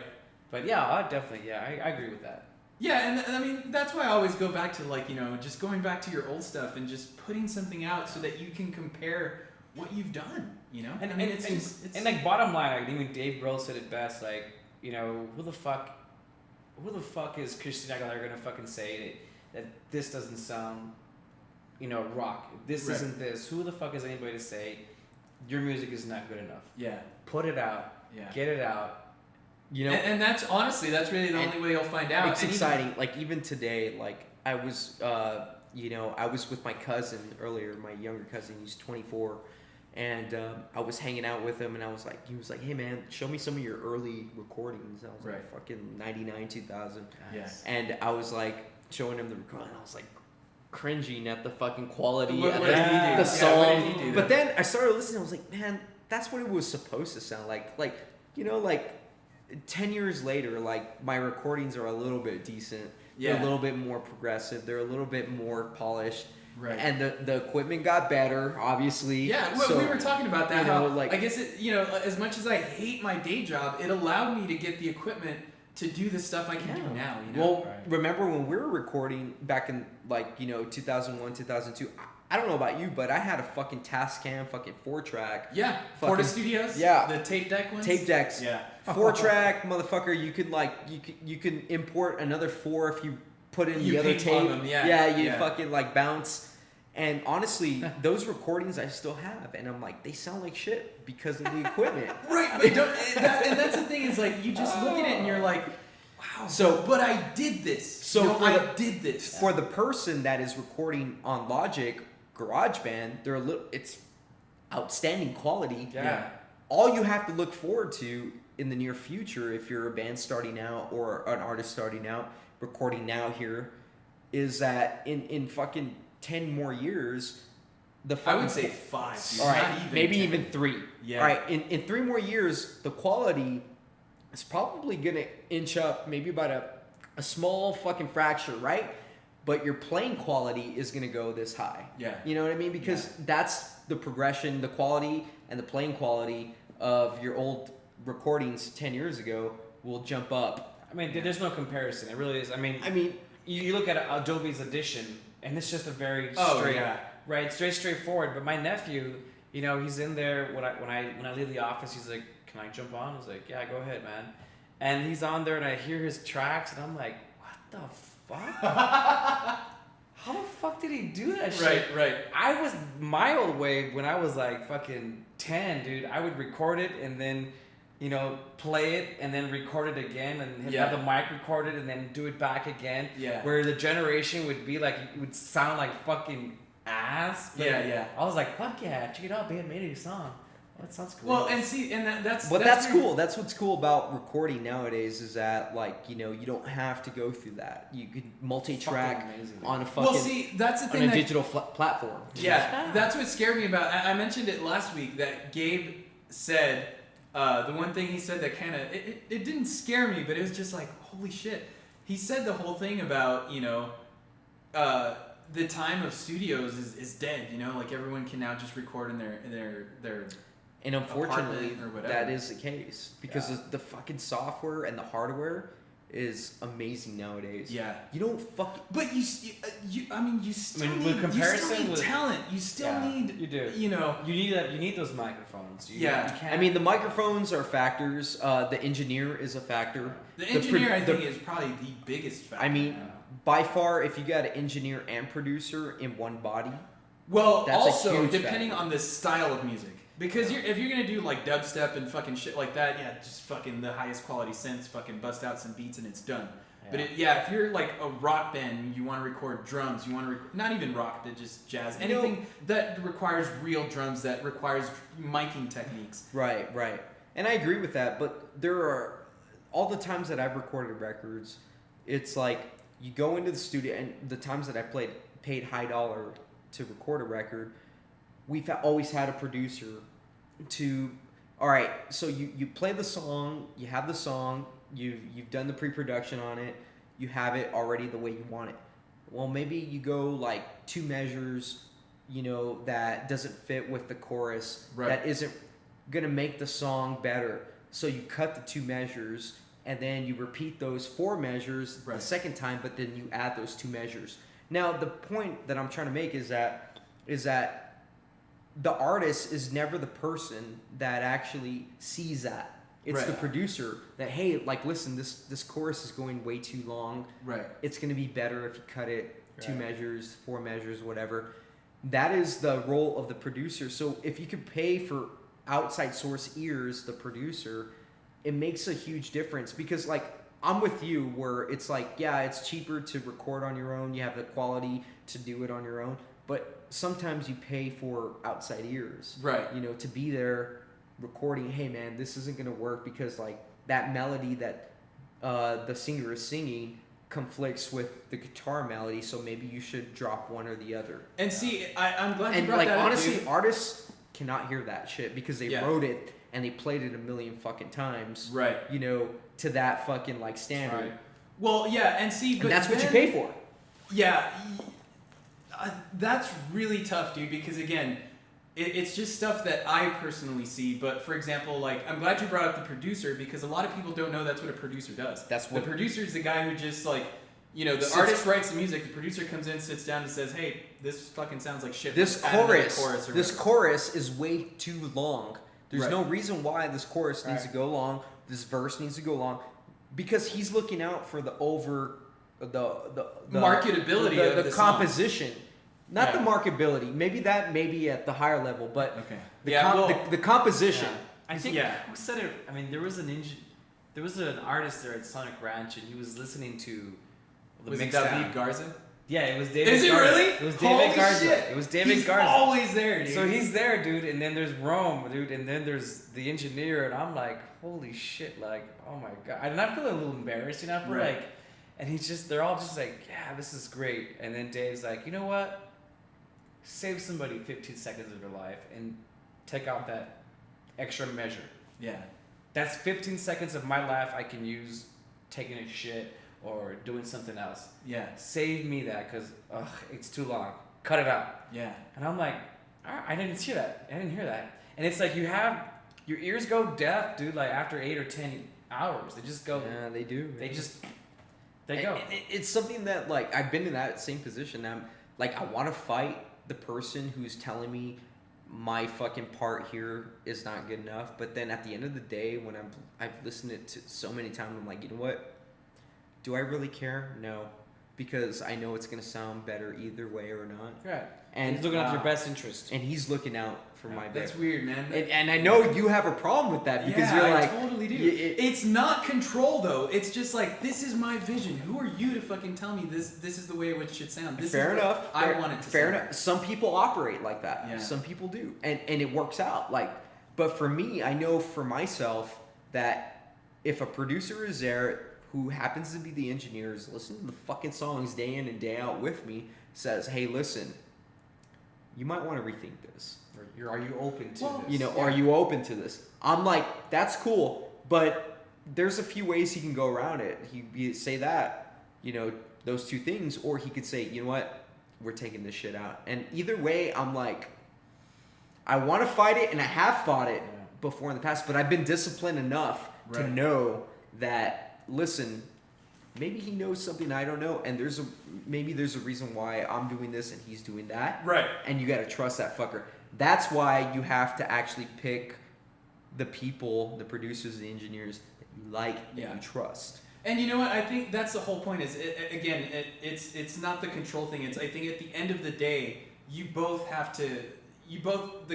[SPEAKER 3] But yeah, I definitely, I agree with that.
[SPEAKER 1] Yeah, and that's why I always go back to, like, just going back to your old stuff and just putting something out so that you can compare what you've done,
[SPEAKER 3] And
[SPEAKER 1] it's
[SPEAKER 3] and like, bottom line, like, even Dave Grohl said it best, like, who the fuck is Christina Aguilera gonna fucking say that this doesn't sound, rock? This isn't this. Who the fuck is anybody to say your music is not good enough?
[SPEAKER 1] Yeah.
[SPEAKER 3] Put it out.
[SPEAKER 1] Yeah.
[SPEAKER 3] Get it out.
[SPEAKER 1] And that's honestly, that's really the only way you'll find out.
[SPEAKER 2] It's exciting. Like, even today, like, I was, I was with my cousin earlier, my younger cousin. He's 24. And I was hanging out with him, and he was like, hey man, show me some of your early recordings. And I was like, fucking 99, 2000.
[SPEAKER 1] Yes.
[SPEAKER 2] And I was like, showing him the recording, and I was like, cringing at the fucking quality
[SPEAKER 1] What
[SPEAKER 2] of
[SPEAKER 1] did he do?
[SPEAKER 2] the
[SPEAKER 1] Yeah,
[SPEAKER 2] song.
[SPEAKER 1] what did he do
[SPEAKER 2] But then I started listening, I was like, man, that's what it was supposed to sound like. Like, 10 years later, like, my recordings are a little bit decent.
[SPEAKER 1] Yeah.
[SPEAKER 2] They're a little bit more progressive. They're a little bit more polished.
[SPEAKER 1] Right.
[SPEAKER 2] And the equipment got better, obviously.
[SPEAKER 1] Yeah, we were talking about that.
[SPEAKER 2] like,
[SPEAKER 1] I guess it, as much as I hate my day job, it allowed me to get the equipment to do the stuff I can do now.
[SPEAKER 2] Well, remember when we were recording back in 2001, 2002? I don't know about you, but I had a fucking Tascam, fucking 4-track.
[SPEAKER 1] Yeah, Porta Studios.
[SPEAKER 2] Yeah,
[SPEAKER 1] the tape deck ones.
[SPEAKER 2] Tape decks.
[SPEAKER 1] Yeah,
[SPEAKER 2] 4-track, motherfucker. You could you can import another 4 if you put in the other
[SPEAKER 1] ping pong
[SPEAKER 2] tape.
[SPEAKER 1] them, yeah.
[SPEAKER 2] Fucking bounce. And honestly, those recordings I still have, and I'm like, they sound like shit because of the equipment.
[SPEAKER 1] Right, but and that's the thing, is like, you just look at it and you're like, wow.
[SPEAKER 2] So,
[SPEAKER 1] but I did this.
[SPEAKER 2] So
[SPEAKER 1] I did this.
[SPEAKER 2] For the person that is recording on Logic, GarageBand, it's outstanding quality.
[SPEAKER 1] Yeah.
[SPEAKER 2] All you have to look forward to in the near future, if you're a band starting out or an artist starting out, recording now here, is that in fucking 10 more years, the
[SPEAKER 1] I would say 5. Dude.
[SPEAKER 2] All right,
[SPEAKER 1] Not even
[SPEAKER 2] maybe
[SPEAKER 1] 10.
[SPEAKER 2] even 3.
[SPEAKER 1] Yeah.
[SPEAKER 2] All right, in 3 more years, the quality is probably gonna inch up maybe about a small fucking fracture, right? But your playing quality is gonna go this high.
[SPEAKER 1] Yeah.
[SPEAKER 2] You know what I mean? Because that's the progression, the quality and the playing quality of your old recordings 10 years ago will jump up.
[SPEAKER 3] I mean, there's no comparison. It really is. I mean, you look at Adobe's Audition, and it's just a very straight, right, straightforward. But my nephew, you know, he's in there when I leave the office. He's like, "Can I jump on?" I was like, "Yeah, go ahead, man." And he's on there, and I hear his tracks, and I'm like, "What the fuck? How the fuck did he do that shit?"
[SPEAKER 1] Right.
[SPEAKER 3] I was my old way when I was like fucking 10, dude. I would record it and then, you know, play it and then record it again and have the mic record it and then do it back again.
[SPEAKER 1] Yeah.
[SPEAKER 3] Where the generation would be like, it would sound like fucking ass. But I was like, fuck yeah, check it out, babe, made a new song. Oh, that sounds cool.
[SPEAKER 1] Well, and see, and that's
[SPEAKER 2] cool. That's what's cool about recording nowadays is that, like, you know, you don't have to go through that. You could multi-track on a fucking
[SPEAKER 1] well, see, that's the thing
[SPEAKER 2] on a digital platform.
[SPEAKER 1] Yeah, that's what scared me about. I mentioned it last week that Gabe said the one thing he said that kind of it didn't scare me, but it was just like, holy shit. He said the whole thing about, you know, the time of studios is dead. You know, like everyone can now just record in their
[SPEAKER 2] And unfortunately,
[SPEAKER 1] or whatever.
[SPEAKER 2] that is the case because the fucking software and the hardware is amazing nowadays.
[SPEAKER 1] Yeah.
[SPEAKER 2] You don't fucking.
[SPEAKER 1] But you still
[SPEAKER 3] with comparison
[SPEAKER 1] you still need
[SPEAKER 3] with
[SPEAKER 1] talent. You still need.
[SPEAKER 3] You do.
[SPEAKER 1] You know.
[SPEAKER 3] You need those microphones. You can't.
[SPEAKER 2] I mean, the microphones are factors. The engineer is a factor.
[SPEAKER 1] The engineer, I think, is probably the biggest factor.
[SPEAKER 2] I mean, by far, if you got an engineer and producer in one body.
[SPEAKER 1] Well,
[SPEAKER 2] that's
[SPEAKER 1] also
[SPEAKER 2] a huge
[SPEAKER 1] depending
[SPEAKER 2] factor.
[SPEAKER 1] on the style of music. Because if you're gonna do like dubstep and fucking shit like that, yeah, just fucking the highest quality synths, fucking bust out some beats and it's done.
[SPEAKER 3] Yeah.
[SPEAKER 1] But if you're like a rock band, you want to record drums, you want to not even rock, but just jazz, anything that requires real drums, that requires miking techniques.
[SPEAKER 2] Right. And I agree with that, but there are all the times that I've recorded records, it's like you go into the studio, and the times that I paid high dollar to record a record, we've always had a producer to, all right, so you play the song, you have the song, you've done the pre-production on it, you have it already the way you want it. Well, maybe you go like 2 measures, you know, that doesn't fit with the chorus, that isn't gonna make the song better. So you cut the 2 measures and then you repeat those 4 measures the second time, but then you add those 2 measures. Now, the point that I'm trying to make is that the artist is never the person that actually sees that. It's the producer that, hey, like, listen, this chorus is going way too long.
[SPEAKER 1] Right.
[SPEAKER 2] It's going to be better if you cut it 2 measures, 4 measures, whatever. That is the role of the producer. So if you could pay for outside source ears, the producer, it makes a huge difference because, like, I'm with you where it's like, yeah, it's cheaper to record on your own. You have the quality to do it on your own. But sometimes you pay for outside ears.
[SPEAKER 1] Right.
[SPEAKER 2] You know, to be there recording, hey, man, this isn't going to work because, like, that melody that the singer is singing conflicts with the guitar melody, so maybe you should drop one or the other.
[SPEAKER 1] And see, I'm glad you
[SPEAKER 2] and,
[SPEAKER 1] brought
[SPEAKER 2] like,
[SPEAKER 1] that
[SPEAKER 2] honestly,
[SPEAKER 1] up, dude.
[SPEAKER 2] artists cannot hear that shit because they wrote it and they played it a million fucking times.
[SPEAKER 1] Right.
[SPEAKER 2] You know, to that fucking, like, standard.
[SPEAKER 1] Right. Well, yeah, and see, but
[SPEAKER 2] and that's what you
[SPEAKER 1] then-
[SPEAKER 2] pay for.
[SPEAKER 1] Yeah. That's really tough, dude, because again, it's just stuff that I personally see. But for example, like, I'm glad you brought up the producer because a lot of people don't know that's what a producer does.
[SPEAKER 2] That's what
[SPEAKER 1] the producer is the guy who just, like, you know, the artist writes the music, the producer comes in, sits down and says, hey, this fucking sounds like shit.
[SPEAKER 2] This
[SPEAKER 1] Add another
[SPEAKER 2] chorus,
[SPEAKER 1] or
[SPEAKER 2] this
[SPEAKER 1] whatever.
[SPEAKER 2] chorus is way too long. There's no reason why this chorus needs to
[SPEAKER 3] Right.
[SPEAKER 2] go long. This verse needs to go long, because he's looking out for the
[SPEAKER 1] marketability of
[SPEAKER 2] the
[SPEAKER 1] the song.
[SPEAKER 2] composition, not the marketability. Maybe that maybe at the higher level, but
[SPEAKER 1] Okay.
[SPEAKER 2] the composition.
[SPEAKER 3] I think
[SPEAKER 1] Yeah.
[SPEAKER 3] who said it? I mean, there was an artist there at Sonic Ranch, and he was listening to the
[SPEAKER 1] Was it
[SPEAKER 3] mix
[SPEAKER 1] David
[SPEAKER 3] down.
[SPEAKER 1] Garza?
[SPEAKER 3] Yeah, it was David.
[SPEAKER 1] Is it
[SPEAKER 3] Garza.
[SPEAKER 1] really?
[SPEAKER 3] It was David
[SPEAKER 1] Holy
[SPEAKER 3] Garza.
[SPEAKER 1] shit.
[SPEAKER 3] It was David
[SPEAKER 1] He's
[SPEAKER 3] Garza.
[SPEAKER 1] always there, dude.
[SPEAKER 3] So he's there, dude, and then there's Rome, dude, and then there's the engineer, and I'm like, holy shit, like, oh my god, and I feel a little embarrassed, you know, I feel
[SPEAKER 1] Right.
[SPEAKER 3] like, and they're all just like, yeah, this is great, and then Dave's like, you know what? save somebody 15 seconds of their life and take out that extra measure.
[SPEAKER 1] Yeah.
[SPEAKER 3] That's 15 seconds of my life I can use taking a shit or doing something else.
[SPEAKER 1] Yeah.
[SPEAKER 3] Save me that because it's too long. Cut it out.
[SPEAKER 1] Yeah.
[SPEAKER 3] And I'm like, I didn't hear that. I didn't hear that. And it's like your ears go deaf, dude. Like after 8 or 10 hours, they just go.
[SPEAKER 2] Yeah, they do.
[SPEAKER 3] They go.
[SPEAKER 2] It's something that like I've been in that same position. I'm like I want to fight the person who's telling me my fucking part here is not good enough. But then at the end of the day, when I've listened it to so many times, I'm like, you know what? Do I really care? No, because I know it's gonna sound better either way or not.
[SPEAKER 3] Right.
[SPEAKER 2] And
[SPEAKER 3] he's looking out for your best interest.
[SPEAKER 2] And he's looking out for my best.
[SPEAKER 1] That's weird, man.
[SPEAKER 2] And I know you have a problem with that because you're like,
[SPEAKER 1] I totally do. It's not control though. It's just like, this is my vision. Who are you to fucking tell me this is the way it should sound?
[SPEAKER 2] Fair enough.
[SPEAKER 1] I want it to
[SPEAKER 2] fair
[SPEAKER 1] sound.
[SPEAKER 2] enough. Some people operate like that.
[SPEAKER 1] Yeah.
[SPEAKER 2] Some people do, and it works out. Like, but for me, I know for myself that if a producer is there who happens to be the engineers, listen to the fucking songs day in and day out with me, says, hey, listen, you might want to rethink this.
[SPEAKER 3] Are you open to this?
[SPEAKER 2] You know, are you open to this? I'm like, that's cool, but there's a few ways he can go around it. He say that, you know, those two things, or he could say, you know what, we're taking this shit out. And either way, I'm like, I want to fight it, and I have fought it before in the past, but I've been disciplined enough to know that, listen, maybe he knows something I don't know, and maybe there's a reason why I'm doing this and he's doing that.
[SPEAKER 1] Right.
[SPEAKER 2] And you got to trust that fucker. That's why you have to actually pick the people, the producers, the engineers that you like, that you trust.
[SPEAKER 1] And you know what? I think that's the whole point. It's not the control thing. I think at the end of the day, the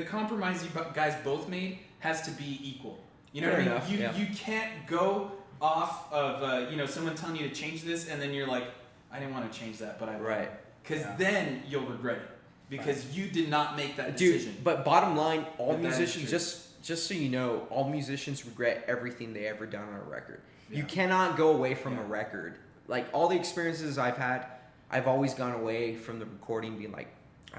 [SPEAKER 1] compromise you guys both made has to be equal. You know
[SPEAKER 2] Fair
[SPEAKER 1] what
[SPEAKER 2] enough,
[SPEAKER 1] I mean? You can't go off of someone telling you to change this, and then you're like, I didn't want to change that, but I will.
[SPEAKER 2] Right.
[SPEAKER 1] Because then you'll regret it because you did not make that decision.
[SPEAKER 2] Dude, but bottom line, all
[SPEAKER 1] But
[SPEAKER 2] musicians, just so you know, all musicians regret everything they ever done on a record.
[SPEAKER 1] Yeah.
[SPEAKER 2] You cannot go away from a record. Like all the experiences I've had, I've always gone away from the recording being like,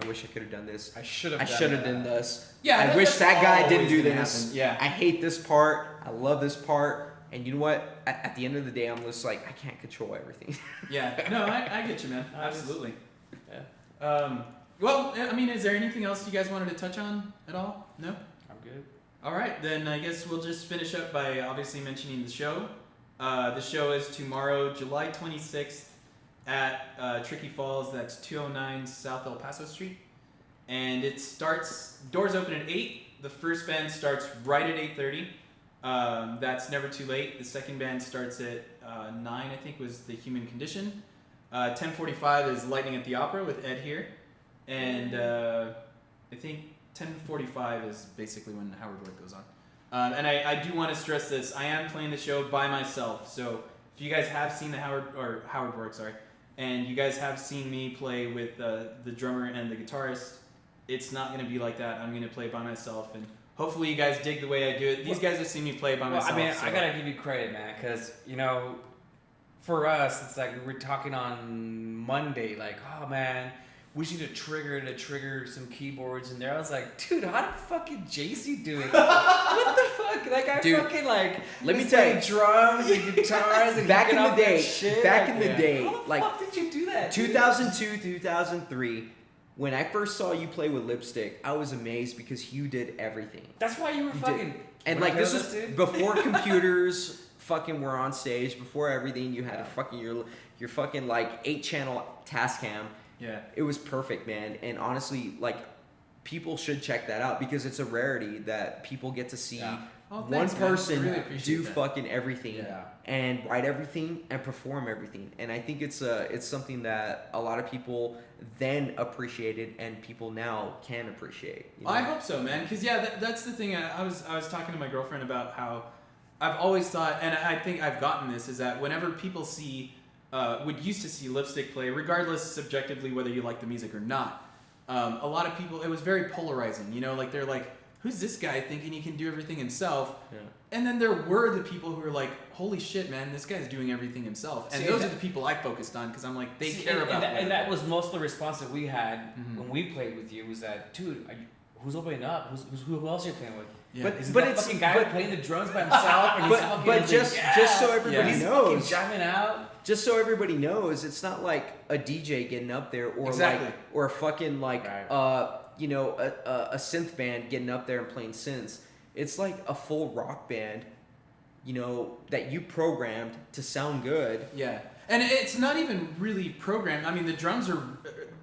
[SPEAKER 2] I wish I could have done this.
[SPEAKER 3] I should have
[SPEAKER 2] done this.
[SPEAKER 1] Yeah,
[SPEAKER 2] I wish that guy didn't do
[SPEAKER 1] gonna
[SPEAKER 2] this.
[SPEAKER 1] happen. Yeah.
[SPEAKER 2] I hate this part. I love this part. And you know what? At the end of the day, I'm just like, I can't control everything.
[SPEAKER 1] Yeah. No, I get you, man. Absolutely.
[SPEAKER 3] Yeah.
[SPEAKER 1] Well, I mean, is there anything else you guys wanted to touch on at all? No?
[SPEAKER 3] I'm good.
[SPEAKER 1] All right, then I guess we'll just finish up by obviously mentioning the show. The show is tomorrow, July 26th at Tricky Falls. That's 209 South El Paso Street. And it starts, doors open at 8. The first band starts right at 8:30. That's Never Too Late. The second band starts at 9, I think was The Human Condition. 10:45 is Lightning at the Opera with Ed here. And I think 10:45 is basically when Howard Work goes on. And I do want to stress this. I am playing the show by myself. So if you guys have seen the Howard Work, and you guys have seen me play with the drummer and the guitarist, it's not going to be like that. I'm going to play by myself. And hopefully you guys dig the way I do it. These guys have seen me play by myself.
[SPEAKER 3] I mean,
[SPEAKER 1] so.
[SPEAKER 3] I got to give you credit, man, because, you know, for us, it's like we were talking on Monday, like, oh, man, we need a trigger to trigger some keyboards in there. I was like, dude, how did fucking JC do it? What the fuck? That guy fucking like,
[SPEAKER 2] let me tell you,
[SPEAKER 3] drums and guitars and
[SPEAKER 2] back in the day,
[SPEAKER 3] how the fuck did you do that?
[SPEAKER 2] 2002, 2003. When I first saw you play with Lipstick, I was amazed because Hugh did everything.
[SPEAKER 3] That's why you were fucking.
[SPEAKER 2] And like this was before computers fucking were on stage, before everything. You had a fucking your fucking like 8-channel Tascam.
[SPEAKER 1] Yeah.
[SPEAKER 2] It was perfect, man. And honestly, like people should check that out because it's a rarity that people get to see one person do fucking everything and write everything and perform everything. And I think it's something that a lot of people then appreciated and people now can appreciate. You know?
[SPEAKER 1] I hope so, man. Because that's the thing. I was talking to my girlfriend about how I've always thought, and I think I've gotten this, is that whenever people used to see Lipstick play, regardless subjectively whether you like the music or not, a lot of people, it was very polarizing. You know, like they're like, who's this guy thinking he can do everything himself?
[SPEAKER 2] Yeah.
[SPEAKER 1] And then there were the people who were like, holy shit, man, this guy's doing everything himself. And
[SPEAKER 3] See,
[SPEAKER 1] those are the people I focused on because I'm like, they care about
[SPEAKER 3] and
[SPEAKER 1] what
[SPEAKER 3] that was most of the response that we had
[SPEAKER 1] Mhm.
[SPEAKER 3] when we played with you was that, dude, who's opening up? Who else are you playing with?
[SPEAKER 1] Yeah.
[SPEAKER 2] But-
[SPEAKER 3] Is it
[SPEAKER 2] but
[SPEAKER 3] that
[SPEAKER 2] it's-
[SPEAKER 3] fucking guy
[SPEAKER 2] but-
[SPEAKER 3] playing the drums by himself? And he's fucking
[SPEAKER 2] but
[SPEAKER 3] like,
[SPEAKER 2] just so everybody
[SPEAKER 3] he's
[SPEAKER 2] knows,
[SPEAKER 3] fucking jamming out.
[SPEAKER 2] just so everybody knows, it's not like a DJ getting up there or
[SPEAKER 1] Exactly.
[SPEAKER 2] like or a fucking like
[SPEAKER 3] Right.
[SPEAKER 2] you know a synth band getting up there and playing synths. It's like a full rock band, you know, that you programmed to sound good.
[SPEAKER 1] Yeah, and it's not even really programmed. I mean, the drums are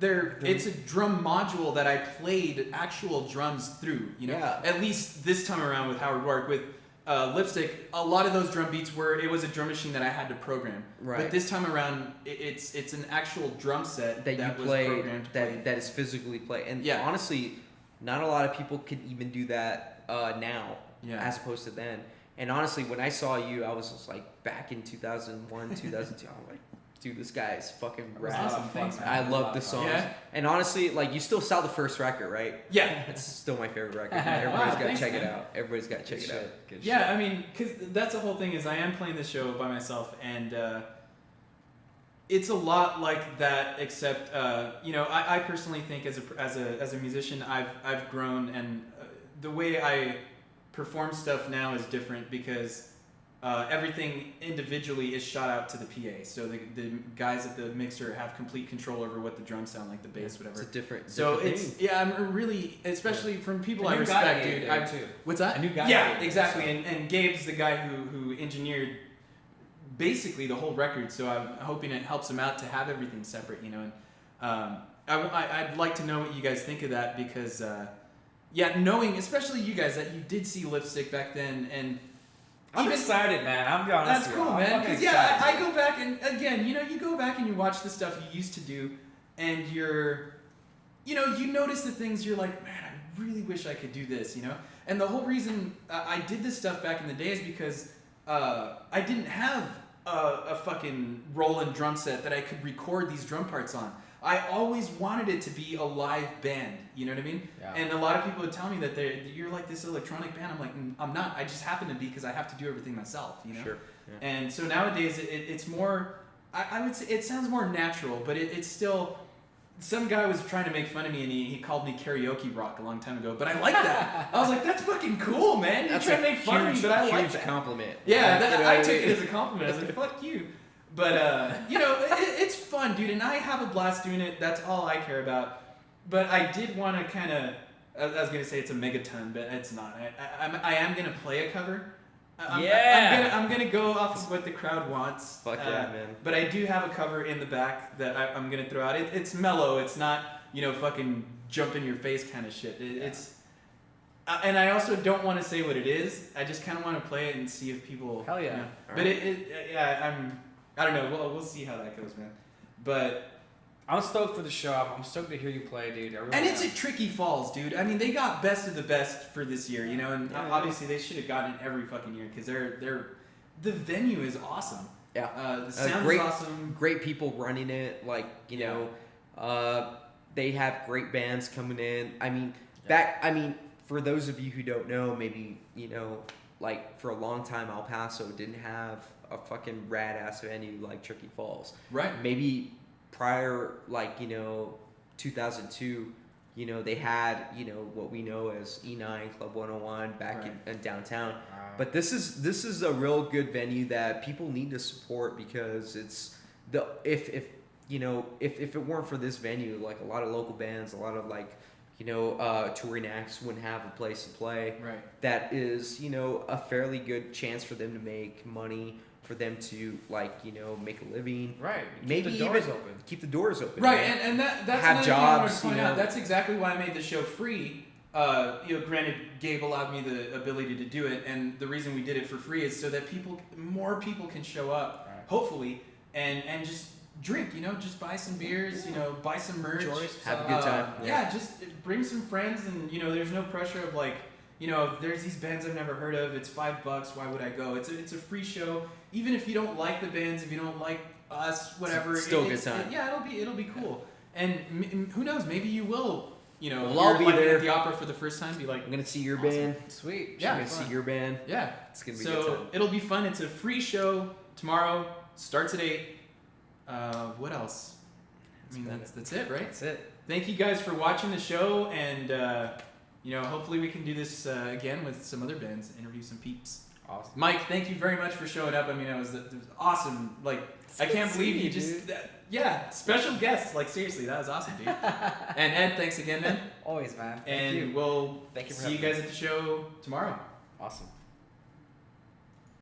[SPEAKER 1] it's a drum module that I played actual drums through. You know,
[SPEAKER 2] Yeah.
[SPEAKER 1] at least this time around with Howard Roarke with Lipstick, a lot of those drum beats it was a drum machine that I had to program.
[SPEAKER 2] Right.
[SPEAKER 1] But this time around, it's an actual drum set
[SPEAKER 2] That you
[SPEAKER 1] was
[SPEAKER 2] play
[SPEAKER 1] programmed to play.
[SPEAKER 2] that is physically play. And
[SPEAKER 1] Yeah.
[SPEAKER 2] honestly, not a lot of people can even do that now,
[SPEAKER 1] Yeah.
[SPEAKER 2] as opposed to then. And honestly, when I saw you, I was just like back in 2001, 2002. I'm like, dude, this guy is fucking
[SPEAKER 3] It was
[SPEAKER 2] rad.
[SPEAKER 3] a lot
[SPEAKER 1] Awesome,
[SPEAKER 3] of fun,
[SPEAKER 1] thanks,
[SPEAKER 3] man.
[SPEAKER 2] I
[SPEAKER 3] It was a
[SPEAKER 2] love
[SPEAKER 3] lot
[SPEAKER 2] the
[SPEAKER 3] of fun.
[SPEAKER 2] songs.
[SPEAKER 1] Yeah.
[SPEAKER 2] And honestly, like, you still saw the first record, right?
[SPEAKER 1] Yeah.
[SPEAKER 2] It's still my favorite record.
[SPEAKER 3] Wow,
[SPEAKER 2] Everybody's got to
[SPEAKER 1] thanks,
[SPEAKER 2] check it
[SPEAKER 1] man.
[SPEAKER 2] out. Everybody's got to check
[SPEAKER 3] Good
[SPEAKER 2] it out.
[SPEAKER 3] shit, good
[SPEAKER 1] Yeah,
[SPEAKER 3] shit.
[SPEAKER 1] I mean, because that's the whole thing is I am playing this show by myself, and it's a lot like that. Except, you know, I personally think as a musician, I've grown, and the way I perform stuff now is different because everything individually is shot out to the PA. So the guys at the mixer have complete control over what the drums sound like, the bass, whatever.
[SPEAKER 2] It's a different.
[SPEAKER 1] So
[SPEAKER 2] different
[SPEAKER 1] it's
[SPEAKER 2] thing.
[SPEAKER 1] I'm really, especially from people
[SPEAKER 3] A
[SPEAKER 1] I
[SPEAKER 3] new guy
[SPEAKER 1] respect,
[SPEAKER 3] gave
[SPEAKER 1] dude.
[SPEAKER 3] there, too.
[SPEAKER 1] What's that?
[SPEAKER 3] A new guy
[SPEAKER 1] Yeah,
[SPEAKER 3] gave there,
[SPEAKER 1] exactly.
[SPEAKER 3] so-
[SPEAKER 1] And Gabe's the guy who engineered basically the whole record. So I'm hoping it helps him out to have everything separate, you know. And I'd like to know what you guys think of that because, yeah, knowing especially you guys that you did see Lipstick back then and.
[SPEAKER 3] I'm excited, man. I'm be honest
[SPEAKER 1] That's
[SPEAKER 3] with you.
[SPEAKER 1] cool,
[SPEAKER 3] I'm
[SPEAKER 1] man.
[SPEAKER 3] fucking
[SPEAKER 1] Because yeah,
[SPEAKER 3] excited.
[SPEAKER 1] I go back and again, you know, you go back and you watch the stuff you used to do, and you know, you notice the things you're like, man, I really wish I could do this, you know. And the whole reason I did this stuff back in the day is because I didn't have a fucking Roland drum set that I could record these drum parts on. I always wanted it to be a live band, you know what I mean?
[SPEAKER 3] Yeah.
[SPEAKER 1] And a lot of people would tell me that you're like this electronic band. I'm like, I'm not. I just happen to be because I have to do everything myself, you know?
[SPEAKER 2] Sure. Yeah.
[SPEAKER 1] And so nowadays it's more, I would say it sounds more natural, but it's still, some guy was trying to make fun of me and he called me karaoke rock a long time ago, but I like that. I was like, that's fucking cool, man. You're
[SPEAKER 2] That's
[SPEAKER 1] trying
[SPEAKER 2] a
[SPEAKER 1] to make fun of me, but I like
[SPEAKER 2] huge
[SPEAKER 1] that.
[SPEAKER 2] compliment.
[SPEAKER 1] Yeah,
[SPEAKER 2] Like, you know
[SPEAKER 1] I
[SPEAKER 2] what
[SPEAKER 1] took
[SPEAKER 2] mean?
[SPEAKER 1] it as a compliment. I was like, fuck you. But, you know, it's fun, dude, and I have a blast doing it. That's all I care about. But I did want to kind of, I was going to say it's a megaton, but it's not. I am going to play a cover. I'm gonna go off of what the crowd wants.
[SPEAKER 2] Fuck yeah, man.
[SPEAKER 1] But I do have a cover in the back that I'm gonna throw out. It's mellow. It's not, you know, fucking jump in your face kind of shit. It's and I also don't want to say what it is. I just kind of want to play it and see if people.
[SPEAKER 3] Hell yeah.
[SPEAKER 1] You know.
[SPEAKER 2] All
[SPEAKER 1] But
[SPEAKER 2] right.
[SPEAKER 1] yeah, I don't know. We'll see how that goes, man. But
[SPEAKER 3] I'm stoked for the show. I'm stoked to hear you play, dude. I really
[SPEAKER 1] and it's
[SPEAKER 3] am.
[SPEAKER 1] at Tricky Falls, dude. I mean, they got best of the best for this year, you know, and
[SPEAKER 2] Yeah.
[SPEAKER 1] obviously they should have gotten it every fucking year because the venue is awesome.
[SPEAKER 2] Yeah.
[SPEAKER 1] The sound
[SPEAKER 2] great-
[SPEAKER 1] is awesome.
[SPEAKER 2] Great people running it. Like, you
[SPEAKER 1] Yeah.
[SPEAKER 2] know, they have great bands coming in. I mean, for those of you who don't know, maybe, you know, like for a long time, El Paso didn't have a fucking rad ass venue like Tricky Falls.
[SPEAKER 1] Right.
[SPEAKER 2] Maybe prior, like, you know, 2002, you know, they had, you know, what we know as E9 Club 101 back
[SPEAKER 1] Right.
[SPEAKER 2] in downtown.
[SPEAKER 3] Wow.
[SPEAKER 2] But this is a real good venue that people need to support because it's if you know if it weren't for this venue, like a lot of local bands, a lot of like, you know, touring acts wouldn't have a place to play.
[SPEAKER 1] Right.
[SPEAKER 2] That is, you know, a fairly good chance for them to make money, for them to, like, you know, make a living.
[SPEAKER 3] Right.
[SPEAKER 2] Maybe
[SPEAKER 3] Keep the doors
[SPEAKER 2] even
[SPEAKER 3] open.
[SPEAKER 2] keep the doors open.
[SPEAKER 1] Right,
[SPEAKER 2] man.
[SPEAKER 1] and that's
[SPEAKER 2] Have
[SPEAKER 1] another thing I want
[SPEAKER 2] jobs,
[SPEAKER 1] to point
[SPEAKER 2] you know.
[SPEAKER 1] out. That's exactly why I made the show free. You know, granted, Gabe allowed me the ability to do it, and the reason we did it for free is so that more people can show up,
[SPEAKER 3] Right.
[SPEAKER 1] hopefully, and just drink. You know, just buy some beers. You know, buy some merch.
[SPEAKER 3] Enjoy
[SPEAKER 2] Have a good time.
[SPEAKER 1] Yeah, just bring some friends, and you know, there's no pressure of like, you know, there's these bands I've never heard of. It's $5. Why would I go? It's a free show. Even if you don't like the bands, if you don't like us, whatever.
[SPEAKER 2] It's still a good time.
[SPEAKER 1] it'll be cool. And who knows? Maybe you will you know,
[SPEAKER 2] We'll all
[SPEAKER 1] you're
[SPEAKER 2] be
[SPEAKER 1] like
[SPEAKER 2] there.
[SPEAKER 1] at the opera for the first time, be like,
[SPEAKER 2] I'm gonna see your
[SPEAKER 1] Awesome.
[SPEAKER 2] band.
[SPEAKER 3] Sweet.
[SPEAKER 1] Yeah.
[SPEAKER 2] I'm gonna see your band.
[SPEAKER 1] yeah.
[SPEAKER 2] It's gonna be a good
[SPEAKER 1] So
[SPEAKER 2] time.
[SPEAKER 1] it'll be fun. It's a free show tomorrow. Starts at 8. What else? I mean, that's it, right?
[SPEAKER 3] That's it.
[SPEAKER 1] Thank you guys for watching the show, and you know, hopefully we can do this again with some other bands, interview some peeps.
[SPEAKER 3] Awesome.
[SPEAKER 1] Mike, thank you very much for showing up. I mean, it was awesome. Like, I can't believe you just special guest. Like, seriously, that was awesome, dude. And Ed, thanks again, man.
[SPEAKER 3] Always, man. Thank
[SPEAKER 1] And
[SPEAKER 3] you.
[SPEAKER 1] we'll
[SPEAKER 3] Thank you for
[SPEAKER 1] see you
[SPEAKER 3] having
[SPEAKER 1] guys at the show tomorrow.
[SPEAKER 3] Awesome.